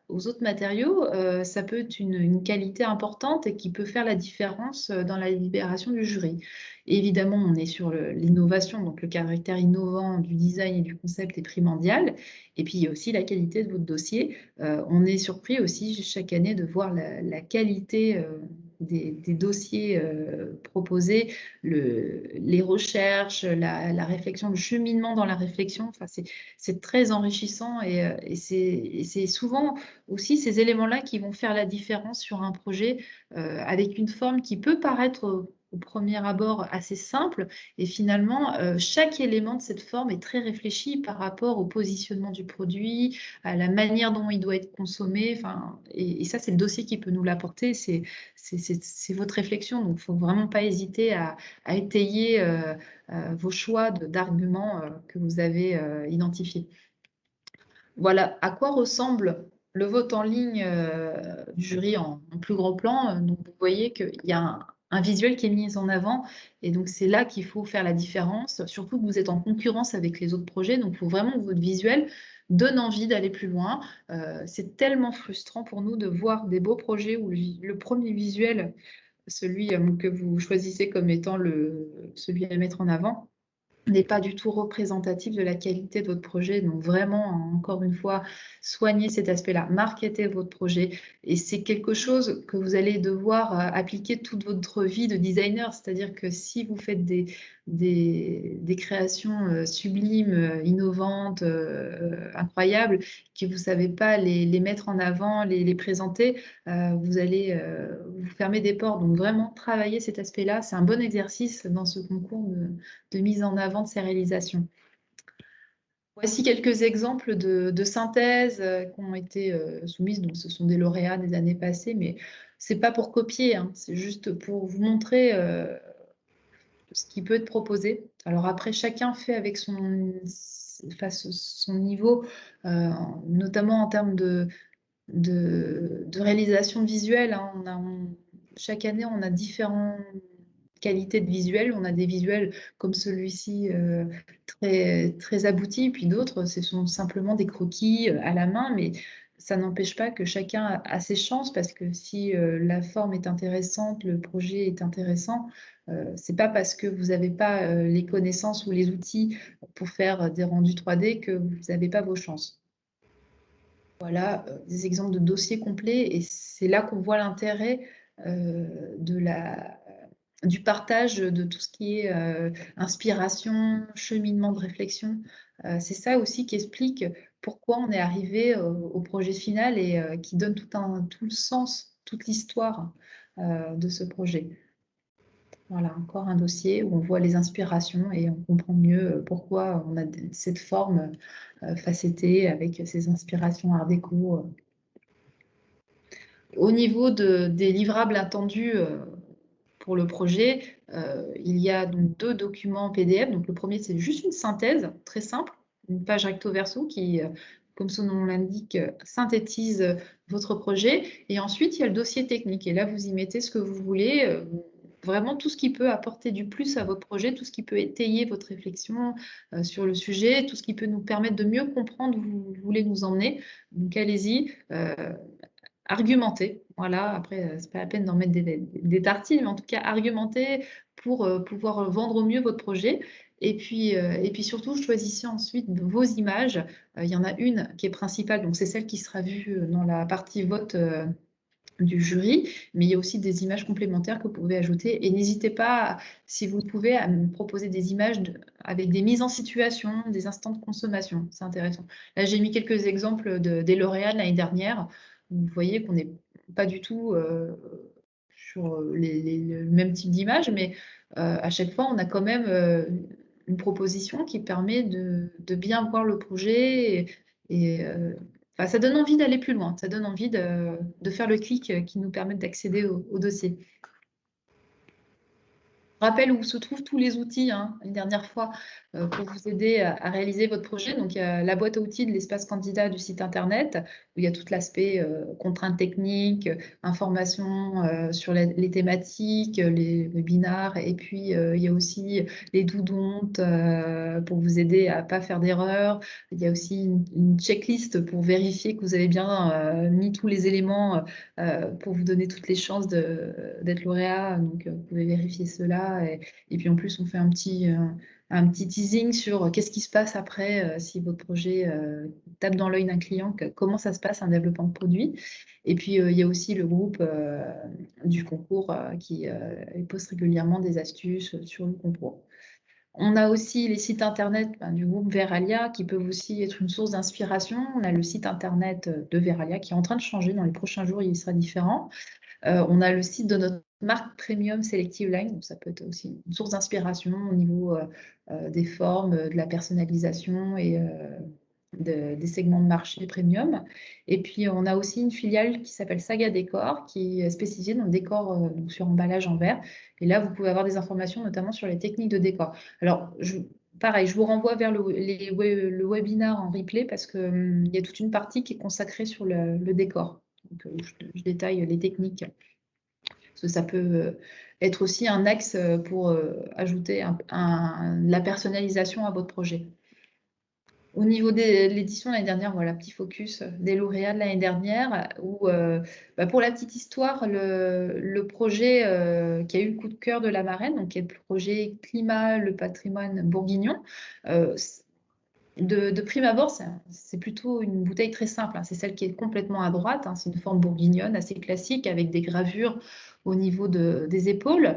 aux autres matériaux, ça peut être une qualité importante et qui peut faire la différence dans la libération du jury. Et évidemment, on est sur l'innovation, donc le caractère innovant du design et du concept est primordial. Et puis, il y a aussi la qualité de votre dossier. On est surpris aussi chaque année de voir la qualité des dossiers proposés, les recherches, la réflexion, le cheminement dans la réflexion. Enfin, c'est très enrichissant et c'est souvent aussi ces éléments-là qui vont faire la différence sur un projet avec une forme qui peut paraître au premier abord assez simple. Et finalement, chaque élément de cette forme est très réfléchi par rapport au positionnement du produit, à la manière dont il doit être consommé. Enfin, et ça, c'est le dossier qui peut nous l'apporter. C'est votre réflexion. Donc, il ne faut vraiment pas hésiter à étayer vos choix d'arguments que vous avez identifiés. Voilà à quoi ressemble le vote en ligne du jury en plus gros plan. Donc, vous voyez qu'il y a un visuel qui est mis en avant. Et donc, c'est là qu'il faut faire la différence, surtout que vous êtes en concurrence avec les autres projets. Donc, il faut vraiment que votre visuel donne envie d'aller plus loin. C'est tellement frustrant pour nous de voir des beaux projets où le premier visuel, celui que vous choisissez comme étant celui à mettre en avant, n'est pas du tout représentatif de la qualité de votre projet. Donc vraiment, encore une fois, soignez cet aspect-là, marketez votre projet. Et c'est quelque chose que vous allez devoir appliquer toute votre vie de designer. C'est-à-dire que si vous faites des créations sublimes, innovantes, incroyables, que vous ne savez pas les mettre en avant, les présenter, vous allez vous fermer des portes. Donc vraiment, travailler cet aspect-là, c'est un bon exercice dans ce concours de mise en avant de ces réalisations. Voici quelques exemples de synthèses qui ont été soumises. Donc, ce sont des lauréats des années passées, mais ce n'est pas pour copier, hein, c'est juste pour vous montrer ce qui peut être proposé. Alors après, chacun fait avec son niveau, notamment en termes de réalisation visuelle. Hein. Chaque année, on a différentes qualités de visuels. On a des visuels comme celui-ci très, très aboutis, puis d'autres, ce sont simplement des croquis à la main, mais ça n'empêche pas que chacun a ses chances, parce que si la forme est intéressante, le projet est intéressant, c'est pas parce que vous n'avez pas les connaissances ou les outils pour faire des rendus 3D que vous n'avez pas vos chances. Voilà des exemples de dossiers complets, et c'est là qu'on voit l'intérêt du partage de tout ce qui est inspiration, cheminement de réflexion. C'est ça aussi qui explique pourquoi on est arrivé au projet final et qui donne tout le sens, toute l'histoire de ce projet. Voilà, encore un dossier où on voit les inspirations et on comprend mieux pourquoi on a cette forme facettée avec ces inspirations art déco. Au niveau des livrables attendus pour le projet, il y a donc 2 documents PDF. Donc le premier, c'est juste une synthèse très simple, une page recto verso qui, comme son nom l'indique, synthétise votre projet. Et ensuite, il y a le dossier technique. Et là, vous y mettez ce que vous voulez. Vraiment tout ce qui peut apporter du plus à votre projet, tout ce qui peut étayer votre réflexion sur le sujet, tout ce qui peut nous permettre de mieux comprendre où vous voulez nous emmener. Donc allez-y, argumentez. Voilà, après, c'est pas la peine d'en mettre des tartines, mais en tout cas, argumentez pour pouvoir vendre au mieux votre projet. Et puis surtout, choisissez ensuite vos images. Il y en a une qui est principale, donc c'est celle qui sera vue dans la partie vote du jury, mais il y a aussi des images complémentaires que vous pouvez ajouter. Et n'hésitez pas, si vous pouvez, à me proposer des images avec des mises en situation, des instants de consommation. C'est intéressant. Là, j'ai mis quelques exemples des lauréats de l'année dernière. Vous voyez qu'on n'est pas du tout sur le même type d'image, mais à chaque fois, on a quand même une proposition qui permet de bien voir le projet et enfin, ça donne envie d'aller plus loin, ça donne envie de faire le clic qui nous permet d'accéder au dossier. Je rappelle où se trouvent tous les outils, hein, une dernière fois, pour vous aider à réaliser votre projet. Donc, il y a la boîte à outils de l'espace candidat du site Internet, où il y a tout l'aspect contraintes techniques, informations sur les thématiques, les webinars, et puis il y a aussi les doudontes pour vous aider à ne pas faire d'erreurs. Il y a aussi une checklist pour vérifier que vous avez bien mis tous les éléments pour vous donner toutes les chances d'être lauréat. Donc, vous pouvez vérifier cela. Et puis, en plus, on fait un petit teasing sur qu'est-ce qui se passe après si votre projet tape dans l'œil d'un client, comment ça se passe un développement de produit. Et puis, il y a aussi le groupe du concours qui poste régulièrement des astuces sur le concours. On a aussi les sites internet du groupe Veralia qui peuvent aussi être une source d'inspiration. On a le site internet de Veralia qui est en train de changer. Dans les prochains jours, il sera différent. On a le site de notre marque Premium Selective Line, donc ça peut être aussi une source d'inspiration au niveau des formes, de la personnalisation et des segments de marché premium. Et puis, on a aussi une filiale qui s'appelle Saga Décor, qui est spécialisée dans le décor donc sur emballage en verre. Et là, vous pouvez avoir des informations notamment sur les techniques de décor. Alors, pareil, je vous renvoie vers le webinar en replay parce qu'il y a toute une partie qui est consacrée sur le décor. Donc, je détaille les techniques. Parce que ça peut être aussi un axe pour ajouter la personnalisation à votre projet. Au niveau de l'édition l'année dernière, voilà, petit focus des lauréats de l'année dernière, où pour la petite histoire, le projet qui a eu le coup de cœur de la marraine, donc qui est le projet Climat, le patrimoine bourguignon, de prime abord, c'est plutôt une bouteille très simple, hein. C'est celle qui est complètement à droite, hein. C'est une forme bourguignonne assez classique avec des gravures au niveau des épaules.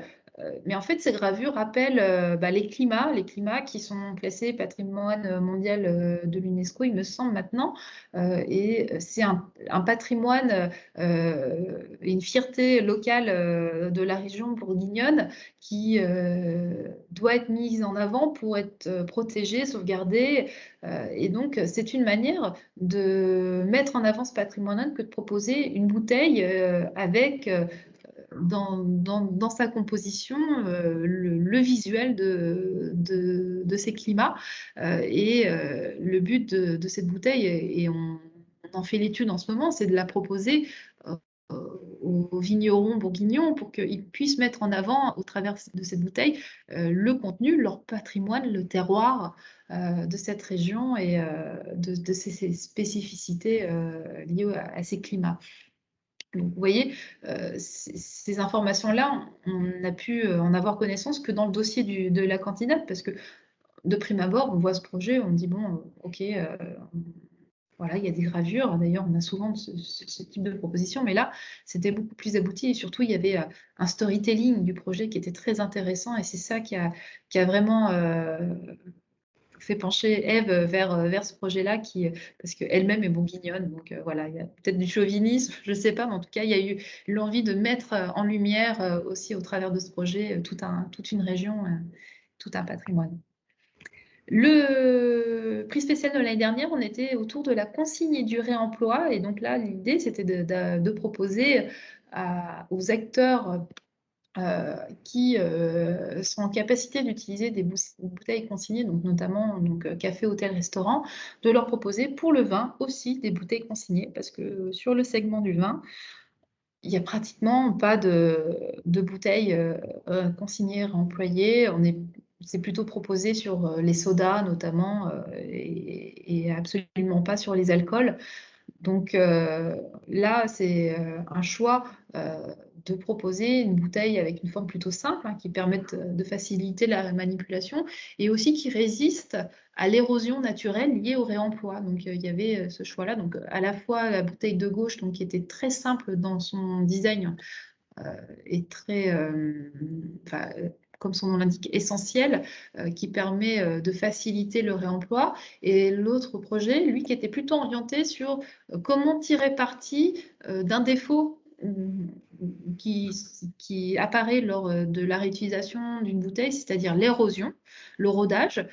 Mais en fait, ces gravures rappellent les climats qui sont classés patrimoine mondial de l'UNESCO, il me semble maintenant. Et c'est un patrimoine et une fierté locale de la région bourguignonne qui doit être mise en avant pour être protégée, sauvegardée. Et donc, c'est une manière de mettre en avant ce patrimoine que de proposer une bouteille avec dans sa composition le visuel de ces climats. Le but de cette bouteille, et on en fait l'étude en ce moment, c'est de la proposer aux vignerons bourguignons pour qu'ils puissent mettre en avant, au travers de cette bouteille, le contenu, leur patrimoine, le terroir de cette région et de ces spécificités liées à ces climats. Donc, vous voyez, ces informations-là, on a pu en avoir connaissance que dans le dossier de la candidate, parce que de prime abord, on voit ce projet, on dit, bon, ok, voilà, il y a des gravures. D'ailleurs, on a souvent ce type de proposition, mais là, c'était beaucoup plus abouti. Et surtout, il y avait un storytelling du projet qui était très intéressant. Et c'est ça qui a vraiment fait pencher Ève vers ce projet-là, parce qu'elle-même est bourguignonne. Donc voilà, il y a peut-être du chauvinisme, je ne sais pas, mais en tout cas, il y a eu l'envie de mettre en lumière aussi au travers de ce projet toute une région, tout un patrimoine. Le prix spécial de l'année dernière, on était autour de la consigne et du réemploi. Et donc là, l'idée, c'était de proposer aux acteurs qui sont en capacité d'utiliser des bouteilles consignées, donc notamment café, hôtel, restaurant, de leur proposer pour le vin aussi des bouteilles consignées, parce que sur le segment du vin, il n'y a pratiquement pas de bouteilles consignées, réemployées. C'est plutôt proposé sur les sodas notamment et absolument pas sur les alcools. Donc là, c'est un choix de proposer une bouteille avec une forme plutôt simple, hein, qui permette de faciliter la manipulation et aussi qui résiste à l'érosion naturelle liée au réemploi. Donc il y avait ce choix-là. Donc à la fois la bouteille de gauche, donc, qui était très simple dans son design et très, comme son nom l'indique, essentiel, qui permet de faciliter le réemploi. Et l'autre projet, lui, qui était plutôt orienté sur comment tirer parti d'un défaut qui apparaît lors de la réutilisation d'une bouteille, c'est-à-dire l'érosion, le rodage,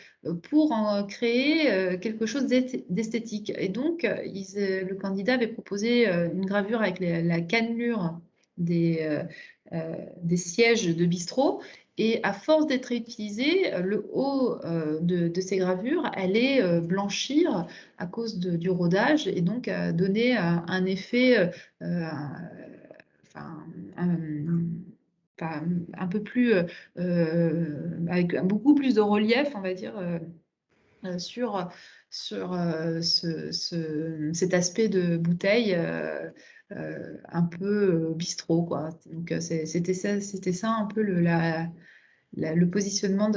pour en créer quelque chose d'esthétique. Et donc, le candidat avait proposé une gravure avec la cannelure des sièges de bistrot. Et à force d'être utilisée, le haut de ces gravures allait blanchir à cause du rodage et donc donner un effet enfin, un peu plus, avec beaucoup plus de relief, on va dire, sur cet aspect de bouteille un peu bistrot, quoi. Donc c'était ça un peu le positionnement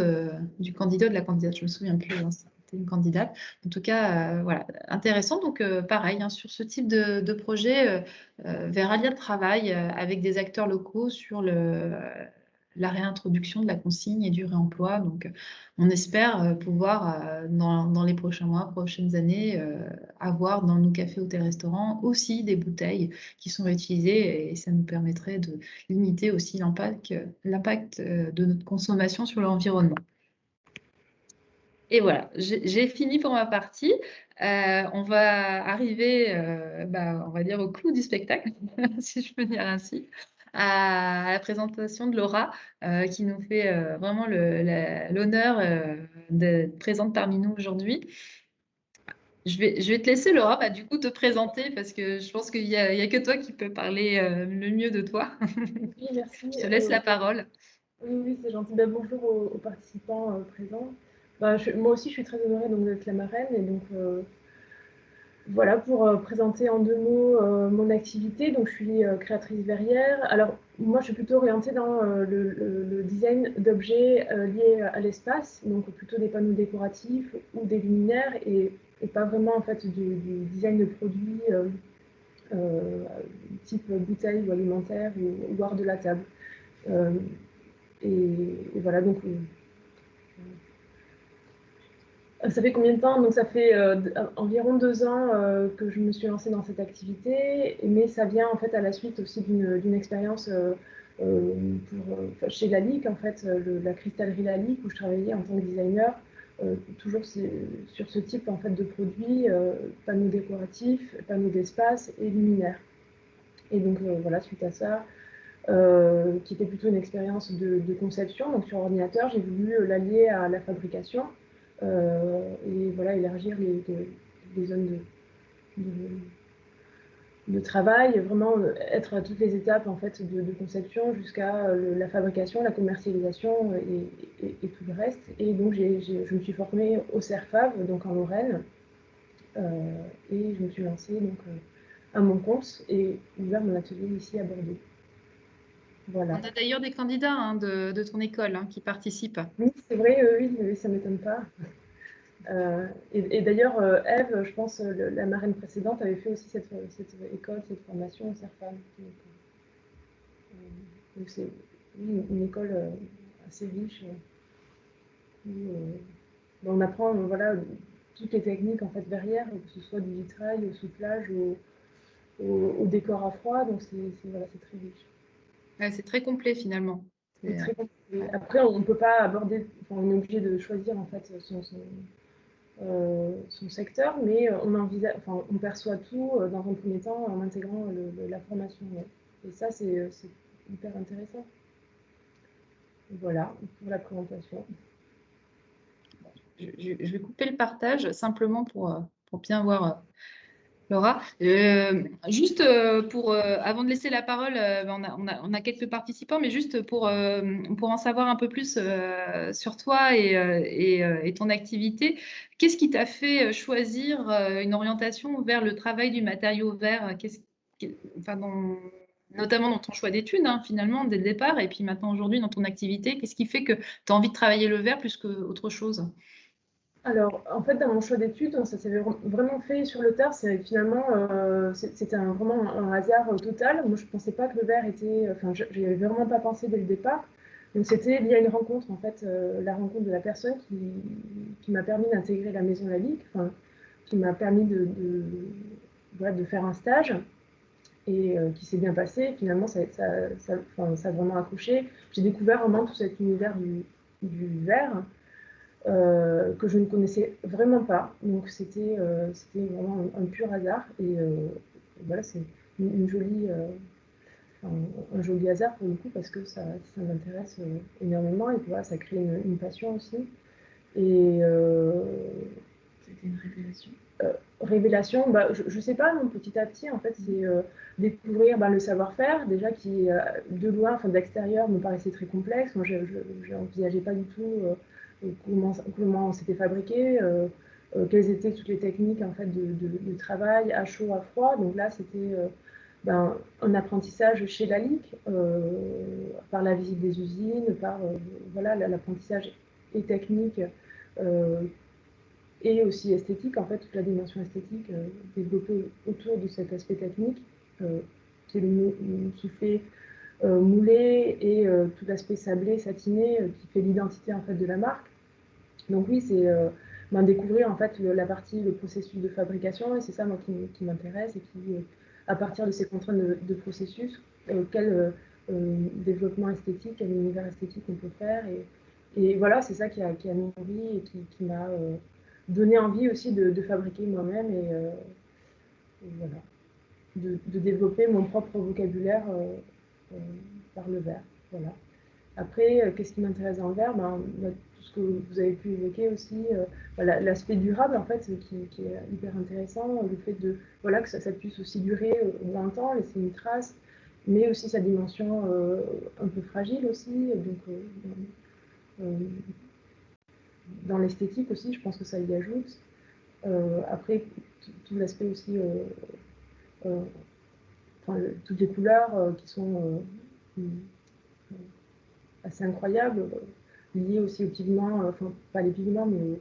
du candidat ou de la candidate. Je me souviens plus, hein, c'était une candidate. En tout cas, voilà, intéressant. Donc pareil, hein, sur ce type de projet, vers un lien de travail avec des acteurs locaux sur la réintroduction de la consigne et du réemploi. Donc, on espère pouvoir, dans les prochains mois, prochaines années, avoir dans nos cafés, hôtels, restaurants aussi des bouteilles qui sont réutilisées et ça nous permettrait de limiter aussi l'impact de notre consommation sur l'environnement. Et voilà, j'ai fini pour ma partie. On va arriver, on va dire, au clou du spectacle, si je peux dire ainsi, à la présentation de Laura, qui nous fait vraiment l'honneur d'être présente parmi nous aujourd'hui. Je vais te laisser, Laura, du coup, te présenter parce que je pense qu'il n'y a, que toi qui peux parler le mieux de toi. Oui, merci. Je te laisse la parole. Oui, c'est gentil. Bonjour aux participants présents. Moi aussi, je suis très honorée d'être la marraine. Et donc, voilà, pour présenter en 2 mots mon activité. Donc, je suis créatrice verrière. Alors, moi, je suis plutôt orientée dans le design d'objets liés à l'espace, donc plutôt des panneaux décoratifs ou des luminaires, et pas vraiment en fait du design de produits euh, type bouteille ou alimentaire ou art de la table. Euh, et voilà, donc ça fait combien de temps? Donc ça fait environ 2 ans que je me suis lancée dans cette activité, mais ça vient en fait à la suite aussi d'une expérience chez Lalique, en fait, la cristallerie Lalique, où je travaillais en tant que designer, toujours sur ce type en fait de produits, panneaux décoratifs, panneaux d'espace et luminaires. Et donc voilà, suite à ça, qui était plutôt une expérience de conception, donc sur ordinateur, j'ai voulu l'allier à la fabrication et voilà, élargir les zones de travail, vraiment être à toutes les étapes en fait de conception jusqu'à la fabrication, la commercialisation et tout le reste. Et donc je me suis formée au CERFAV, donc en Lorraine, et je me suis lancée donc à mon compte et ouvert mon atelier ici à Bordeaux. Voilà. On a d'ailleurs des candidats hein, de ton école hein, qui participent. Oui, c'est vrai, oui, ça ne m'étonne pas. Et d'ailleurs, Eve, je pense, la marraine précédente, avait fait aussi cette école, cette formation au CERFAM. Donc c'est une école assez riche où on apprend voilà, toutes les techniques en fait, verrières, que ce soit du vitrail, au soufflage, au décor à froid. Donc voilà, c'est très riche. Ouais, c'est très complet finalement. C'est très compliqué. Ouais. Après, on ne peut pas aborder, enfin, on est obligé de choisir en fait son secteur, mais on perçoit tout dans un premier temps en intégrant la formation. Ouais. Et ça, c'est hyper intéressant. Voilà pour la présentation. Je vais couper le partage simplement pour bien voir Laura. Juste avant de laisser la parole, on a quelques participants, mais juste pour en savoir un peu plus sur toi et ton activité, qu'est-ce qui t'a fait choisir une orientation vers le travail du matériau vert, notamment dans ton choix d'études, hein, finalement, dès le départ, et puis maintenant aujourd'hui dans ton activité, qu'est-ce qui fait que tu as envie de travailler le verre plus qu'autre chose? Alors, en fait, dans mon choix d'études, ça s'est vraiment fait sur le tard. Finalement, c'était vraiment un hasard total. Moi, je ne pensais pas que le verre était. Enfin, je n'y avais vraiment pas pensé dès le départ. Donc, c'était lié à une rencontre, en fait, la rencontre de la personne qui m'a permis d'intégrer la maison Lalique, enfin, qui m'a permis voilà, de faire un stage. et qui s'est bien passé. Finalement, ça a vraiment accroché. J'ai découvert vraiment tout cet univers du verre que je ne connaissais vraiment pas. Donc, c'était vraiment un pur hasard. Et voilà, c'est une jolie, un joli hasard pour le coup, parce que ça m'intéresse énormément. Et voilà, ça crée une passion aussi. Et c'était une révélation. Révélation, bah, je sais pas, non, petit à petit, en fait, c'est découvrir le savoir-faire, déjà qui, de loin, enfin, d'extérieur, me paraissait très complexe. Moi, je n'envisageais pas du tout comment c'était fabriqué, quelles étaient toutes les techniques, en fait, de travail à chaud, à froid. Donc là, c'était un apprentissage chez Lalique, par la visite des usines, par voilà, l'apprentissage et technique, et aussi esthétique, en fait, toute la dimension esthétique développée autour de cet aspect technique, qui est le soufflé moulé et tout l'aspect sablé, satiné, qui fait l'identité en fait de la marque. Donc oui, c'est découvrir en fait le processus de fabrication, et c'est ça moi qui m'intéresse, et qui, à partir de ces contraintes de processus, quel développement esthétique, quel univers esthétique on peut faire, et voilà, c'est ça qui a nourri et qui m'a donné envie aussi de fabriquer moi-même, et voilà, de développer mon propre vocabulaire par le verre. Voilà. Après, qu'est-ce qui m'intéresse dans le verre, tout ce que vous avez pu évoquer aussi, l'aspect durable, en fait, qui est hyper intéressant, le fait voilà, que ça puisse aussi durer longtemps, laisser une trace, mais aussi sa dimension un peu fragile aussi. Donc, dans l'esthétique aussi, je pense que ça y ajoute. Après, tout l'aspect aussi, toutes les couleurs qui sont assez incroyables, liées aussi aux pigments, enfin pas les pigments, mais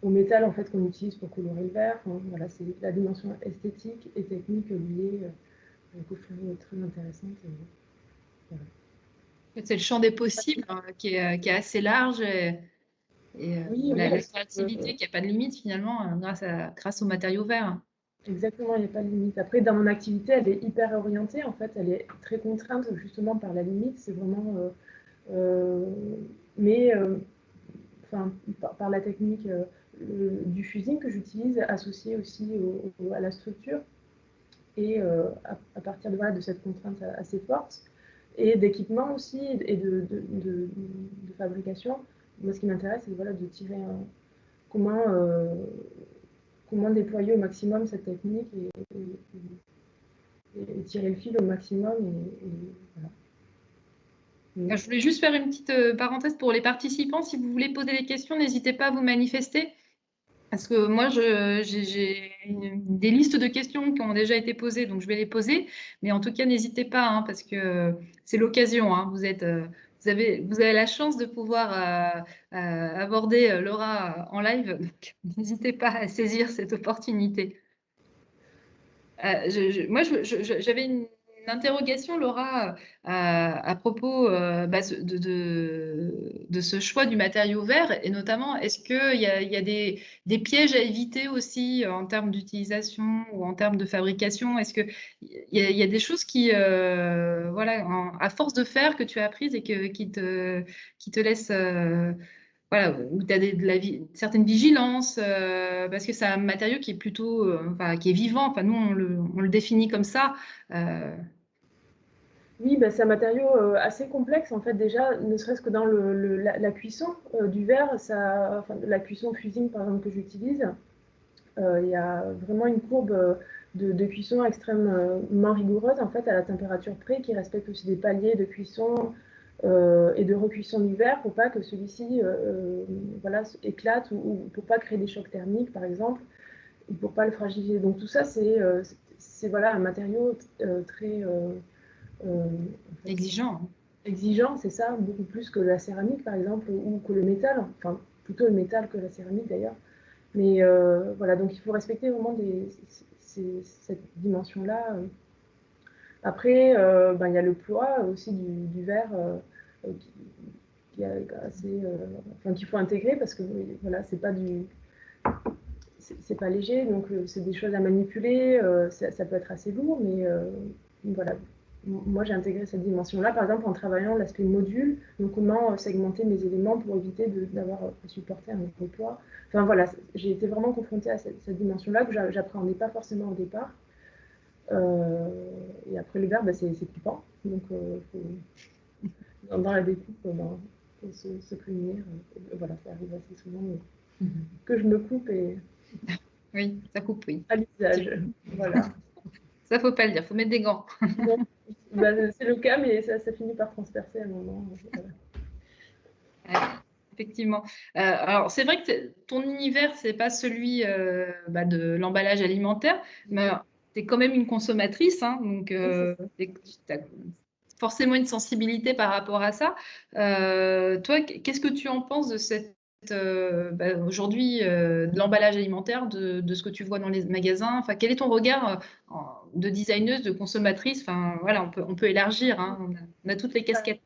au métal en fait qu'on utilise pour colorer le verre. Enfin, voilà, c'est la dimension esthétique et technique liée que je trouve très intéressante. Voilà. C'est le champ des possibles qui est assez large, Oui, la oui, créativité qui n'a pas de limite finalement grâce aux matériaux verts. exactement, il n'y a pas de limite. Après, dans mon activité, elle est hyper orientée, en fait, elle est très contrainte justement par la limite. C'est vraiment, mais enfin, par la technique du fusing que j'utilise, associée aussi à la structure, et à partir voilà, de cette contrainte assez forte, et d'équipement aussi, et de fabrication. Moi, ce qui m'intéresse, c'est voilà, de tirer comment, comment déployer au maximum cette technique, et tirer le fil au maximum. Voilà. Je voulais juste faire une petite parenthèse pour les participants. Si vous voulez poser des questions, n'hésitez pas à vous manifester. Parce que moi, j'ai des listes de questions qui ont déjà été posées, donc je vais les poser. Mais en tout cas, n'hésitez pas, hein, parce que c'est l'occasion. Hein. Vous avez la chance de pouvoir aborder Laura en live. Donc, n'hésitez pas à saisir cette opportunité. Moi, j'avais une interrogation, Laura, à propos de ce choix du matériau vert, et notamment, est-ce qu'il y a des pièges à éviter aussi en termes d'utilisation ou en termes de fabrication? Est-ce qu'il y a des choses qui, voilà, à force de faire, que tu as apprises et qui te laissent voilà, où tu as certaine vigilance, parce que c'est un matériau qui est plutôt, enfin, qui est vivant. Enfin, nous, on le définit comme ça. Oui, c'est un matériau assez complexe, en fait, déjà, ne serait-ce que dans la cuisson du verre, enfin, la cuisson fusing, par exemple, que j'utilise. Il y a vraiment une courbe de cuisson extrêmement rigoureuse, en fait, à la température près, qui respecte aussi des paliers de cuisson et de recuisson du verre, pour pas que celui-ci voilà, éclate, ou pour pas créer des chocs thermiques, par exemple, ou pour pas le fragiliser. Donc tout ça, c'est voilà, un matériau très en fait, Exigeant. Hein. exigeant, c'est ça, beaucoup plus que la céramique, par exemple, ou que le métal, enfin plutôt le métal que la céramique d'ailleurs. Mais voilà, donc il faut respecter vraiment cette dimension-là. Après, il y a le poids aussi du verre qui est assez, enfin, qu'il faut intégrer, parce que voilà, c'est pas du, c'est pas léger, donc c'est des choses à manipuler, ça peut être assez lourd, mais voilà. Moi, j'ai intégré cette dimension-là, par exemple, en travaillant l'aspect module, donc comment segmenter mes éléments pour éviter d'avoir à supporter un gros poids. Enfin voilà, j'ai été vraiment confrontée à cette dimension-là que j'appréhendais pas forcément au départ. Et après, le verre, bah, c'est coupant, donc dans la découpe, faut se prémunir. Voilà, ça arrive assez souvent que je me coupe et Oui, ça coupe, oui. à l'usage. Voilà. Ça, faut pas le dire, faut mettre des gants. Bon, bah, c'est le cas, mais ça finit par transpercer à un moment. Voilà. Effectivement. Alors, c'est vrai que ton univers, c'est pas celui de l'emballage alimentaire, mais tu es quand même une consommatrice, hein, donc tu as forcément une sensibilité par rapport à ça. Toi, qu'est-ce que tu en penses de cette aujourd'hui de l'emballage alimentaire, de ce que tu vois dans les magasins? Enfin, quel est ton regard de designeuse, de consommatrice? Enfin, voilà, on peut élargir, hein, on a toutes les casquettes.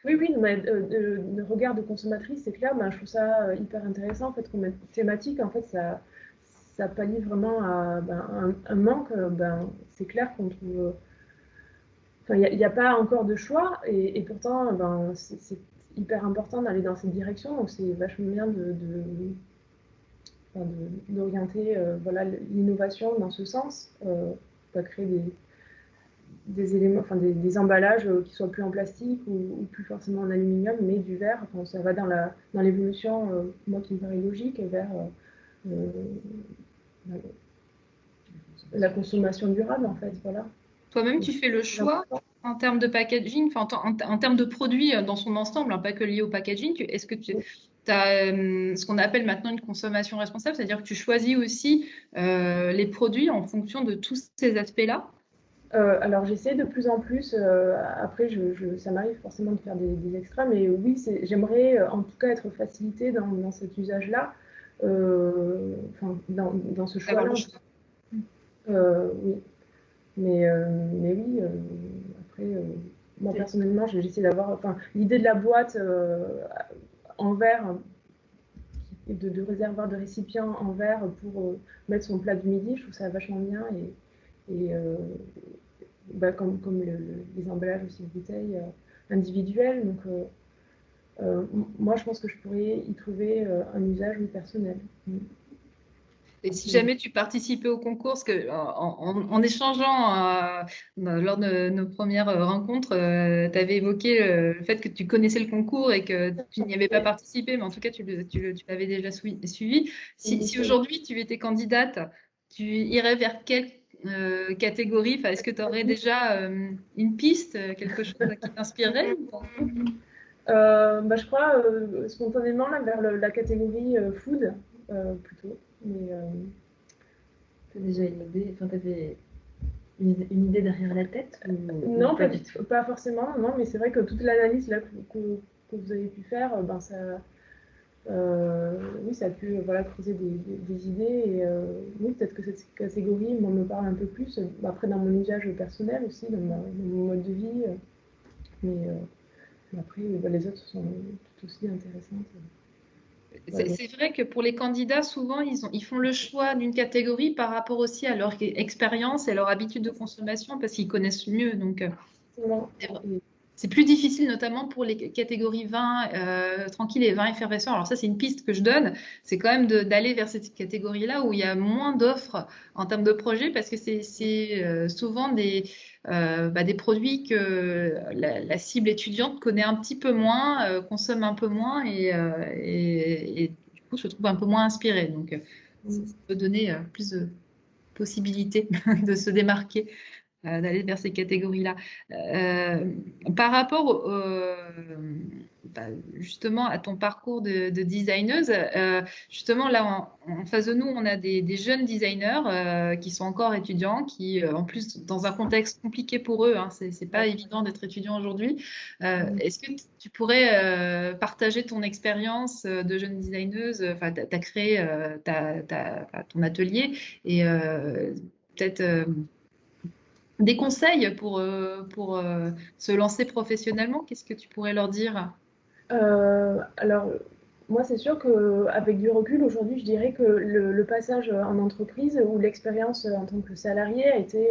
Oui, oui, mais le regard de consommatrice, c'est clair, ben, je trouve ça hyper intéressant en fait, comme thématique. En fait, ça pallie vraiment à un manque. Ben, c'est clair qu'on trouve. Enfin, il n'y a pas encore de choix, et pourtant, ben, c'est hyper important d'aller dans cette direction. Donc, c'est vachement bien d'orienter voilà, l'innovation dans ce sens, pas créer des éléments, enfin des emballages qui soient plus en plastique ou plus forcément en aluminium, mais du verre. Enfin, ça va dans l'évolution, moi qui me paraît logique, vers la consommation durable en fait. Voilà. Toi-même, tu fais le choix en termes de packaging, enfin, en termes de produits dans son ensemble, hein, pas que lié au packaging. Est-ce que tu as ce qu'on appelle maintenant une consommation responsable, c'est-à-dire que tu choisis aussi les produits en fonction de tous ces aspects-là? Alors j'essaie de plus en plus, après ça m'arrive forcément de faire des extras, mais oui, j'aimerais en tout cas être facilitée dans cet usage-là, enfin, dans ce choix-là. Oui, mais oui, après, moi personnellement, j'essaie d'avoir, enfin, l'idée de la boîte en verre, et de réservoir de récipients en verre pour mettre son plat du midi, je trouve ça vachement bien, et bah, comme les emballages aussi de bouteilles individuels. Donc, moi, je pense que je pourrais y trouver un usage personnel. Et si jamais tu participais au concours, parce que en échangeant lors de nos premières rencontres, tu avais évoqué le fait que tu connaissais le concours et que tu n'y avais pas participé, mais en tout cas, tu l'avais déjà suivi. Si aujourd'hui tu étais candidate, tu irais vers quelle catégorie? Enfin, est-ce que tu aurais déjà une piste, quelque chose qui t'inspirerait? Bah, je crois spontanément là, vers la catégorie food plutôt. Mais tu as déjà une idée, enfin, tu avais une idée derrière la tête non, pas forcément, non, mais c'est vrai que toute l'analyse là que vous avez pu faire, ben ça, oui, ça a pu voilà, creuser des idées. Et oui, peut-être que cette catégorie me parle un peu plus. Après, dans mon usage personnel aussi, dans mon mode de vie. Mais après, les autres sont tout aussi intéressantes. C'est vrai que pour les candidats, souvent, ils font le choix d'une catégorie par rapport aussi à leur expérience et à leur habitude de consommation parce qu'ils connaissent mieux. Donc, c'est plus difficile, notamment pour les catégories vin tranquille et vin effervescent. Alors ça, c'est une piste que je donne. C'est quand même d'aller vers cette catégorie-là où il y a moins d'offres en termes de projets parce que c'est souvent des produits que la cible étudiante connaît un petit peu moins, consomme un peu moins et du coup se trouve un peu moins inspirée. Donc, ça peut donner plus de possibilités de se démarquer, d'aller vers ces catégories-là. Par rapport justement à ton parcours de designeuse, justement là en face de nous, on a des jeunes designers qui sont encore étudiants, qui en plus dans un contexte compliqué pour eux, hein, c'est pas évident d'être étudiant aujourd'hui. Est-ce que tu pourrais partager ton expérience de jeune designeuse? Enfin, tu as créé ton atelier et peut-être des conseils pour se lancer professionnellement, qu'est-ce que tu pourrais leur dire? Alors, moi, c'est sûr qu'avec du recul, aujourd'hui, je dirais que le passage en entreprise ou l'expérience en tant que salarié a été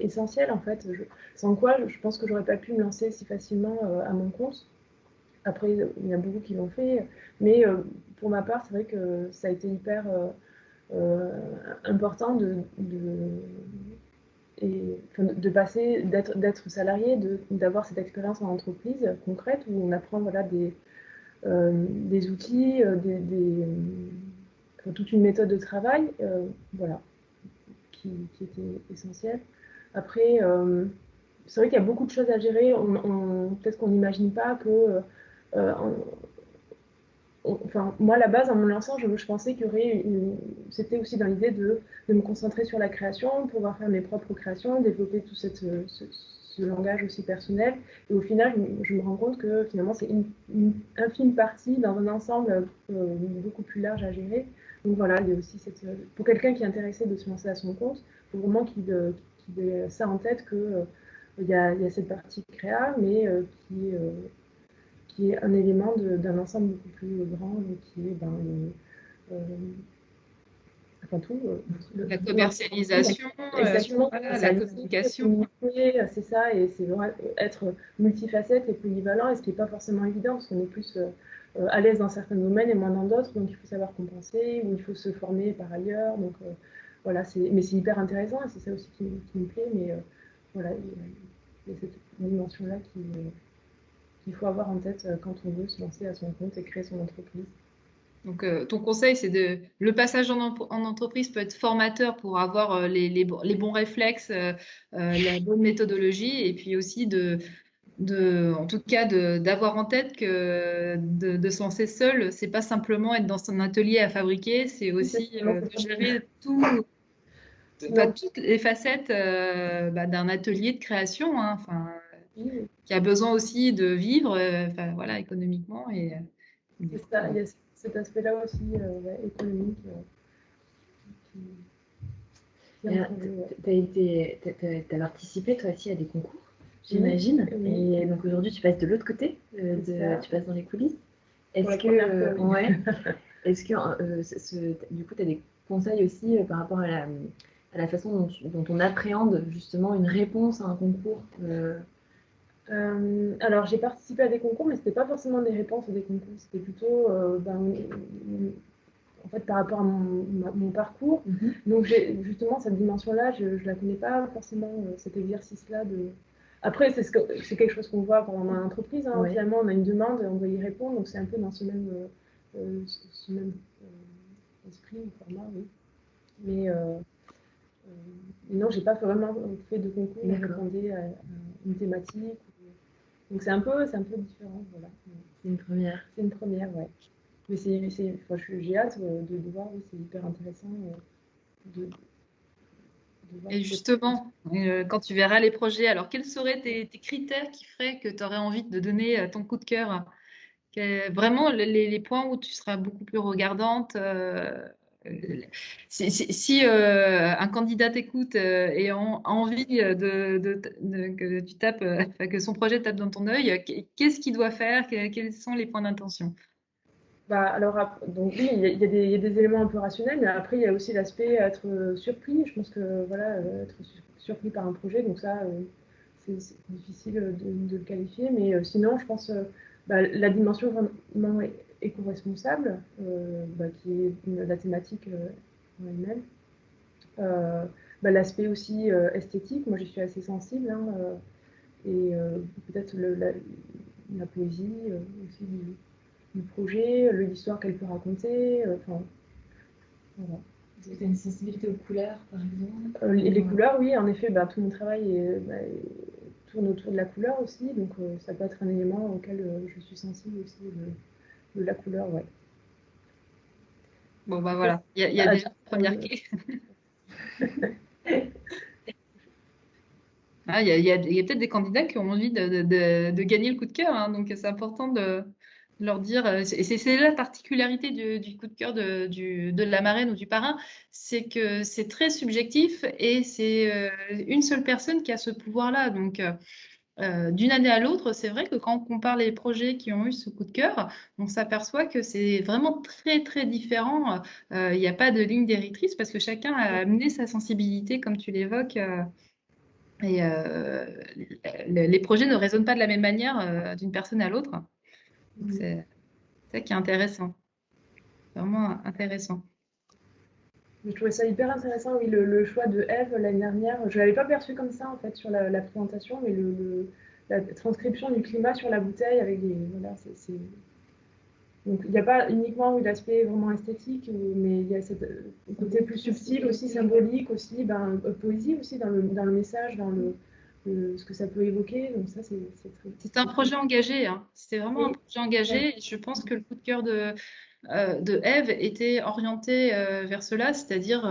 essentielle, en fait. Sans quoi, je pense que j'aurais pas pu me lancer si facilement à mon compte. Après, il y a beaucoup qui l'ont fait, mais pour ma part, c'est vrai que ça a été hyper important de passer, d'être salarié, d'avoir cette expérience en entreprise concrète où on apprend voilà, des outils, enfin, toute une méthode de travail, voilà, qui était essentielle. Après, c'est vrai qu'il y a beaucoup de choses à gérer. Peut-être qu'on n'imagine pas que enfin, moi, à la base, en me lançant, je pensais qu'il y aurait c'était aussi dans l'idée de me concentrer sur la création, pouvoir faire mes propres créations, développer tout ce langage aussi personnel. Et au final, je me rends compte que finalement, c'est une infime partie dans un ensemble beaucoup plus large à gérer. Donc voilà, il y a aussi pour quelqu'un qui est intéressé de se lancer à son compte, il faut vraiment qu'il ait ça en tête que il y a cette partie créa, mais qui est un élément d'un ensemble beaucoup plus grand, qui est euh, enfin tout. La commercialisation, Exactement, voilà, la communication. c'est ça, et c'est vraiment être multifacette et polyvalent, et ce qui n'est pas forcément évident, parce qu'on est plus à l'aise dans certains domaines et moins dans d'autres, donc il faut savoir compenser, ou il faut se former par ailleurs, donc voilà, mais c'est hyper intéressant, et c'est ça aussi qui me plaît, mais voilà, il y a cette dimension-là qu'il faut avoir en tête quand on veut se lancer à son compte et créer son entreprise. Donc, ton conseil, c'est le passage en entreprise peut être formateur pour avoir les bons réflexes, la bonne méthodologie, et puis aussi en tout cas, d'avoir en tête que de se lancer seul, c'est pas simplement être dans son atelier à fabriquer, c'est aussi de gérer toutes les facettes d'un atelier de création, hein, enfin, qui a besoin aussi de vivre, enfin, voilà, économiquement. C'est ça, il y a cet aspect-là aussi économique. T'as participé toi aussi à des concours, j'imagine. Oui. Et donc aujourd'hui, tu passes de l'autre côté, tu passes dans les coulisses. Est-ce que du coup, tu as des conseils aussi par rapport à la façon dont on appréhende justement une réponse à un concours Alors, j'ai participé à des concours, mais c'était pas forcément des réponses à des concours. C'était plutôt en fait, par rapport à mon parcours. Donc, justement, cette dimension-là, je ne la connais pas forcément, cet exercice-là. Après, c'est quelque chose qu'on voit pendant l'entreprise. Hein. Finalement, on a une demande, on doit y répondre. Donc, c'est un peu dans ce même esprit ou format, oui. Mais non, j'ai pas vraiment fait de concours où je répondais à une thématique. Donc, c'est un peu différent. Voilà. C'est une première. C'est une première, ouais. Mais j'ai hâte de voir, oui, c'est hyper intéressant de voir. Et justement, quand tu verras les projets, alors quels seraient tes critères qui feraient que tu aurais envie de donner ton coup de cœur? Vraiment, les points où tu seras beaucoup plus regardante. Si un candidat t'écoute et a envie que tu tapes, que son projet tape dans ton œil, qu'est-ce qu'il doit faire? Quels sont les points d'intention? Alors, donc oui, il y a des éléments un peu rationnels, mais après, il y a aussi l'aspect être surpris. Je pense que voilà, être surpris par un projet, donc ça, c'est difficile de le qualifier. Mais sinon, je pense la dimension vraiment éco-responsable, qui est la thématique en elle-même. L'aspect aussi esthétique, moi, je suis assez sensible. Hein, et peut-être la poésie aussi du projet, l'histoire qu'elle peut raconter. Enfin, voilà. Est-ce que tu as une sensibilité aux couleurs, par exemple les couleurs, oui, en effet, tout mon travail tourne autour de la couleur aussi, donc ça peut être un élément auquel je suis sensible aussi de la couleur, ouais. Bon, bah voilà, il y a déjà une première clé. Il y a peut-être des candidats qui ont envie de gagner le coup de cœur, hein, donc c'est important de leur dire. Et c'est la particularité du coup de cœur de la marraine ou du parrain, c'est que c'est très subjectif et c'est une seule personne qui a ce pouvoir-là. Donc, d'une année à l'autre, c'est vrai que quand on compare les projets qui ont eu ce coup de cœur, on s'aperçoit que c'est vraiment très, très différent. Il n'y a pas de ligne directrice parce que chacun a amené sa sensibilité, comme tu l'évoques. Et les projets ne résonnent pas de la même manière d'une personne à l'autre. Donc, c'est ça qui est intéressant. Vraiment intéressant. Je trouvais ça hyper intéressant, oui, le choix de Eve l'année dernière. Je ne l'avais pas perçu comme ça, en fait, sur la présentation, mais la transcription du climat sur la bouteille avec des. Voilà, Donc, il n'y a pas uniquement l'aspect vraiment esthétique, mais il y a ce côté plus subtil aussi, symbolique aussi, poésie aussi dans le message, ce que ça peut évoquer. Donc, ça, C'est un projet engagé, hein. C'était vraiment un Oui, projet engagé. Et je pense que le coup de cœur de Eve était orienté vers cela, c'est-à-dire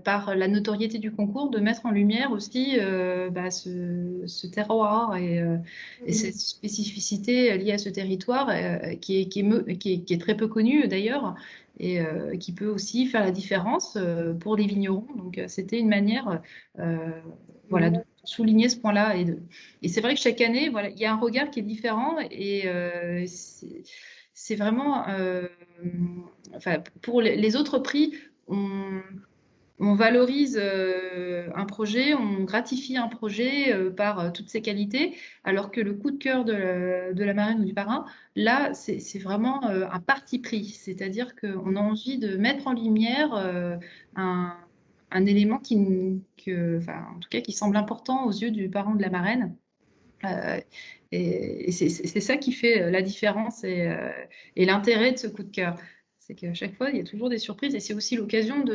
par la notoriété du concours, de mettre en lumière aussi ce terroir et cette spécificité liée à ce territoire qui est très peu connue d'ailleurs et qui peut aussi faire la différence pour les vignerons. Donc c'était une manière voilà, de souligner ce point-là. Et c'est vrai que chaque année, voilà, il y a un regard qui est différent et c'est vraiment, enfin, pour les autres prix, on valorise un projet, on gratifie un projet par toutes ses qualités, alors que le coup de cœur de la marraine ou du parrain, là, c'est vraiment un parti pris, c'est-à-dire qu'on a envie de mettre en lumière un, un élément enfin, en tout cas, qui semble important aux yeux du parent de la marraine. Euh, et c'est ça qui fait la différence et l'intérêt de ce coup de cœur. C'est qu'à chaque fois, il y a toujours des surprises et c'est aussi l'occasion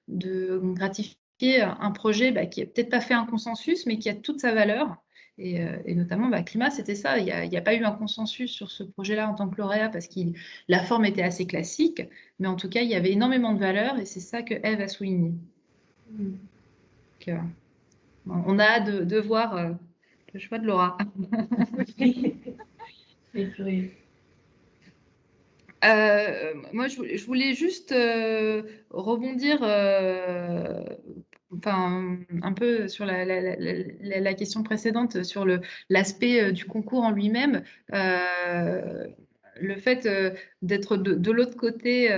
de gratifier un projet qui n'a peut-être pas fait un consensus, mais qui a toute sa valeur. Et notamment, Climat, c'était ça. Il n'y a pas eu un consensus sur ce projet-là en tant que lauréat parce que la forme était assez classique, mais en tout cas, il y avait énormément de valeur et c'est ça que Eve a souligné. Donc, on a hâte de voir le choix de Laura. Et curieux. Moi, je voulais juste rebondir enfin, un peu sur la question précédente, sur l'aspect du concours en lui-même. Le fait d'être de l'autre côté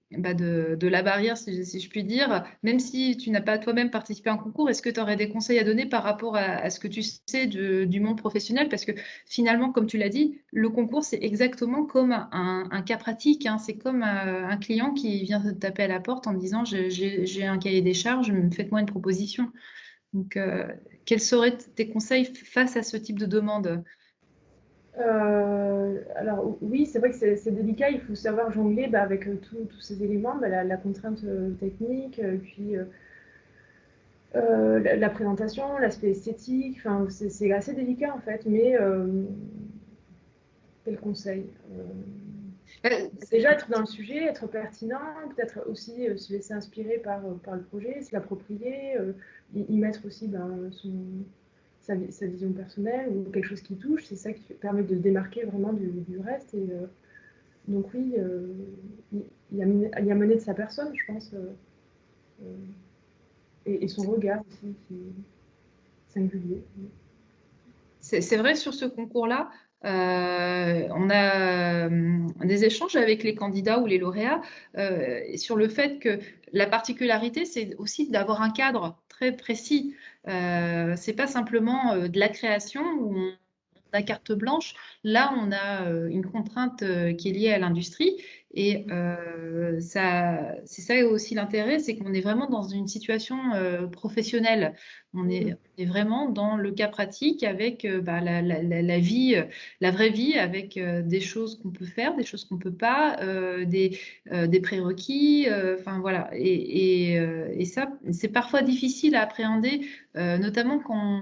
de la barrière, si je puis dire. Même si tu n'as pas toi-même participé à un concours, est-ce que tu aurais des conseils à donner par rapport à ce que tu sais du monde professionnel? Parce que finalement, comme tu l'as dit, le concours, c'est exactement comme un cas pratique, hein. C'est comme un client qui vient te taper à la porte en disant j'ai un cahier des charges, faites-moi une proposition. Donc, quels seraient tes conseils face à ce type de demande? Alors oui, c'est vrai que c'est délicat, il faut savoir jongler avec tous ces éléments, la contrainte technique, puis la présentation, l'aspect esthétique, enfin, c'est assez délicat en fait, mais quel conseil Déjà être dans le sujet, être pertinent, peut-être aussi se laisser inspirer par le projet, se l'approprier, y mettre aussi sa vision personnelle ou quelque chose qui touche, c'est ça qui permet de démarquer vraiment du reste. Donc oui, il y a mené de sa personne, je pense, et son regard aussi qui est singulier. C'est vrai sur ce concours-là, on a des échanges avec les candidats ou les lauréats sur le fait que la particularité, c'est aussi d'avoir un cadre très précis. C'est pas simplement de la création où on a carte blanche. Là, on a une contrainte qui est liée à l'industrie. Et c'est ça aussi l'intérêt, c'est qu'on est vraiment dans une situation professionnelle. On est vraiment dans le cas pratique avec la vie, la vraie vie, avec des choses qu'on peut faire, des choses qu'on peut pas, des prérequis. Enfin voilà. Et ça, c'est parfois difficile à appréhender, notamment quand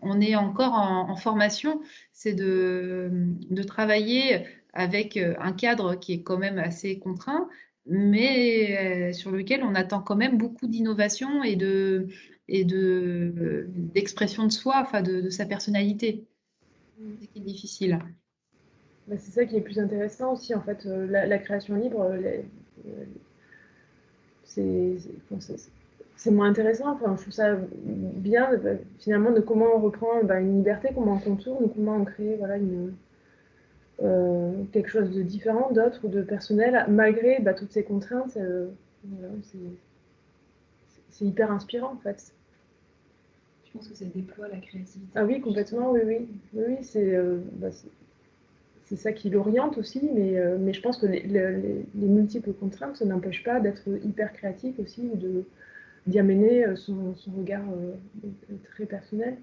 on est encore en formation, c'est de travailler avec un cadre qui est quand même assez contraint, mais sur lequel on attend quand même beaucoup d'innovation d'expression de soi, enfin de sa personnalité. C'est ce qui est difficile. C'est ça qui est plus intéressant aussi, en fait, la création libre, c'est, c'est moins intéressant. Enfin, je trouve ça bien, finalement, de comment on reprend une liberté, comment on contourne, comment on crée voilà, quelque chose de différent, d'autre ou de personnel, malgré toutes ces contraintes. Voilà, c'est hyper inspirant, en fait. Je pense que ça déploie la créativité. Ah oui, complètement, oui, oui. Oui, oui, c'est ça qui l'oriente aussi, mais je pense que les multiples contraintes, ça n'empêche pas d'être hyper créatif aussi, ou d'y amener son regard très personnel.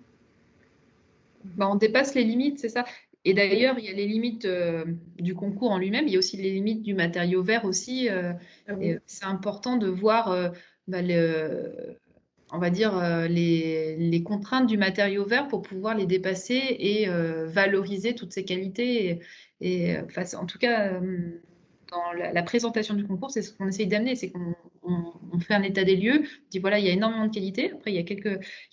Bah, on dépasse les limites, c'est ça. Et d'ailleurs, il y a les limites du concours en lui-même, il y a aussi les limites du matériau vert aussi. Ah Et oui. c'est important de voir, bah, on va dire, les contraintes du matériau vert pour pouvoir les dépasser et valoriser toutes ses qualités. Enfin, en tout cas, dans la présentation du concours, c'est ce qu'on essaye d'amener, c'est qu'on fait un état des lieux, on dit voilà, il y a énormément de qualités, après il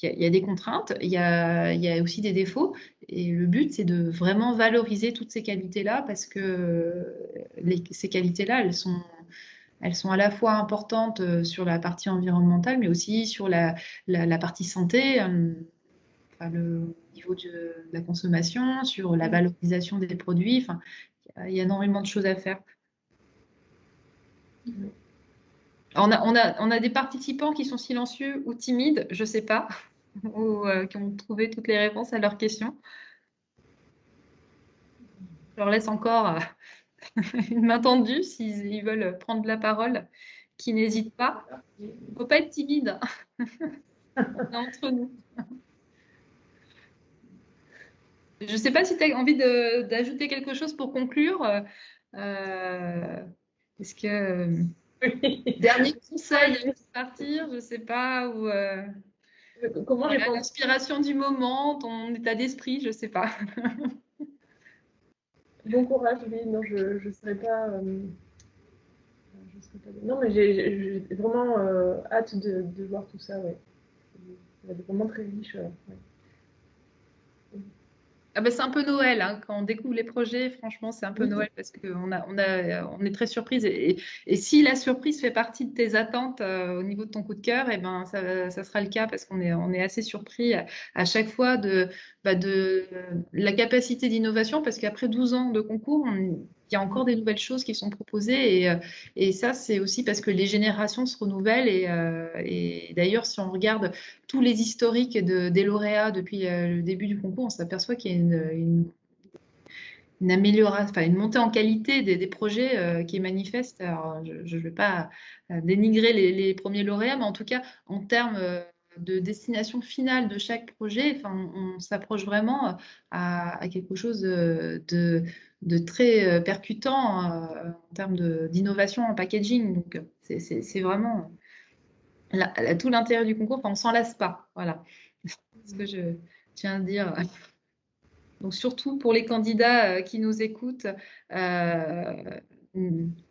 y a des contraintes, il y a aussi des défauts, et le but c'est de vraiment valoriser toutes ces qualités-là parce que ces qualités-là, elles sont à la fois importantes sur la partie environnementale, mais aussi sur la partie santé, enfin, le niveau de la consommation, sur la valorisation des produits. Enfin, il y a énormément de choses à faire. On a des participants qui sont silencieux ou timides, je ne sais pas, ou qui ont trouvé toutes les réponses à leurs questions. Je leur laisse encore une main tendue s'ils veulent prendre la parole, qui n'hésitent pas. Il ne faut pas être timide, on est entre nous. Je ne sais pas si tu as envie d'ajouter quelque chose pour conclure. Est-ce que dernier conseil avant de partir, je ne sais pas, ou Comment voilà, répondre? l'inspiration du moment, ton état d'esprit, je ne sais pas. Bon courage, oui, non, je serais pas. Je serais pas. Non, mais j'ai vraiment hâte de voir tout ça, ouais. Ça va être vraiment très riche. Ouais. Ah ben, c'est un peu Noël, hein. Quand on découvre les projets, franchement, c'est un peu Oui, Noël parce on est très surprise. Et si la surprise fait partie de tes attentes au niveau de ton coup de cœur, eh ben, ça sera le cas parce on est assez surpris à chaque fois de la capacité d'innovation parce qu'après 12 ans de concours, il y a encore des nouvelles choses qui sont proposées et ça, c'est aussi parce que les générations se renouvellent et d'ailleurs, si on regarde tous les historiques des lauréats depuis le début du concours, on s'aperçoit qu'il y a une amélioration, enfin une montée en qualité des projets qui est manifeste. Alors, je ne vais pas dénigrer les premiers lauréats, mais en tout cas, en termes de destination finale de chaque projet, enfin, on s'approche vraiment à quelque chose de très percutant en termes d'innovation en packaging. Donc, c'est vraiment tout l'intérêt du concours, enfin, on s'en lasse pas. Voilà ce que je tiens à dire. Donc, surtout pour les candidats qui nous écoutent, euh,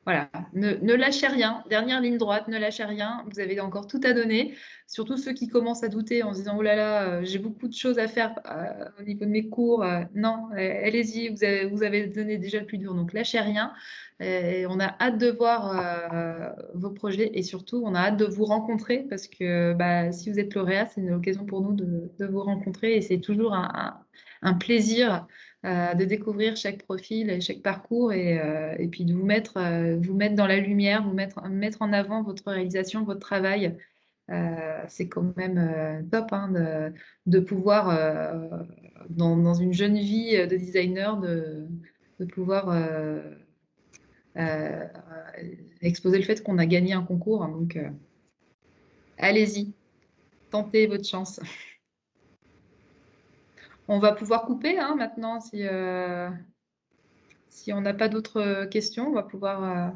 voilà, ne lâchez rien. Dernière ligne droite, ne lâchez rien. Vous avez encore tout à donner. Surtout ceux qui commencent à douter en se disant, oh là là, j'ai beaucoup de choses à faire au niveau de mes cours. Non, allez-y, vous avez donné déjà le plus dur. Donc, lâchez rien. Et on a hâte de voir vos projets et surtout, on a hâte de vous rencontrer parce que bah, si vous êtes lauréat, c'est une occasion pour nous de vous rencontrer et c'est toujours un plaisir de découvrir chaque profil et chaque parcours et puis de vous mettre dans la lumière, mettre en avant votre réalisation, votre travail. C'est quand même top hein, de pouvoir, dans une jeune vie de designer, de pouvoir euh, exposer le fait qu'on a gagné un concours. Hein. Donc, allez-y, tentez votre chance. On va pouvoir couper hein, maintenant si on n'a pas d'autres questions. On va pouvoir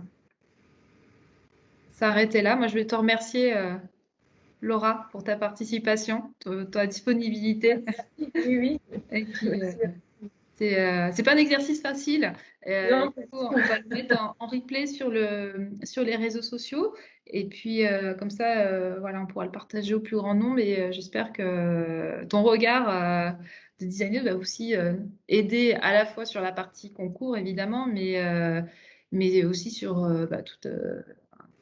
s'arrêter là. Moi, je vais te remercier, Laura, pour ta participation, ta disponibilité. oui, oui. Et puis, Merci. c'est pas un exercice facile. Non, On va le mettre en replay sur les réseaux sociaux. Et puis, comme ça, voilà, on pourra le partager au plus grand nombre. Et j'espère que ton regard de designer va aussi aider à la fois sur la partie concours, évidemment, mais aussi sur toute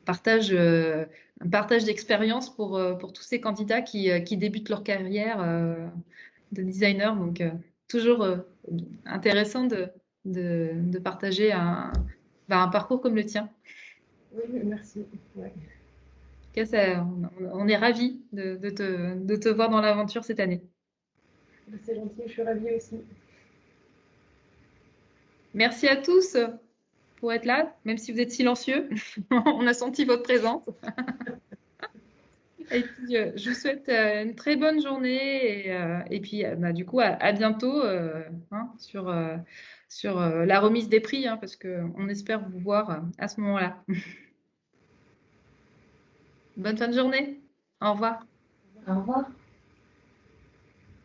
un partage d'expérience pour tous ces candidats qui débutent leur carrière de designer. Donc, toujours intéressant de partager un parcours comme le tien. Oui, merci. Ouais. En tout cas, on est ravis de te voir dans l'aventure cette année. C'est gentil, je suis ravie aussi. Merci à tous pour être là, même si vous êtes silencieux. On a senti votre présence. Et puis, je vous souhaite une très bonne journée et puis bah, du coup à bientôt hein, sur la remise des prix hein, parce qu'on espère vous voir à ce moment-là. Bonne fin de journée. Au revoir. Au revoir.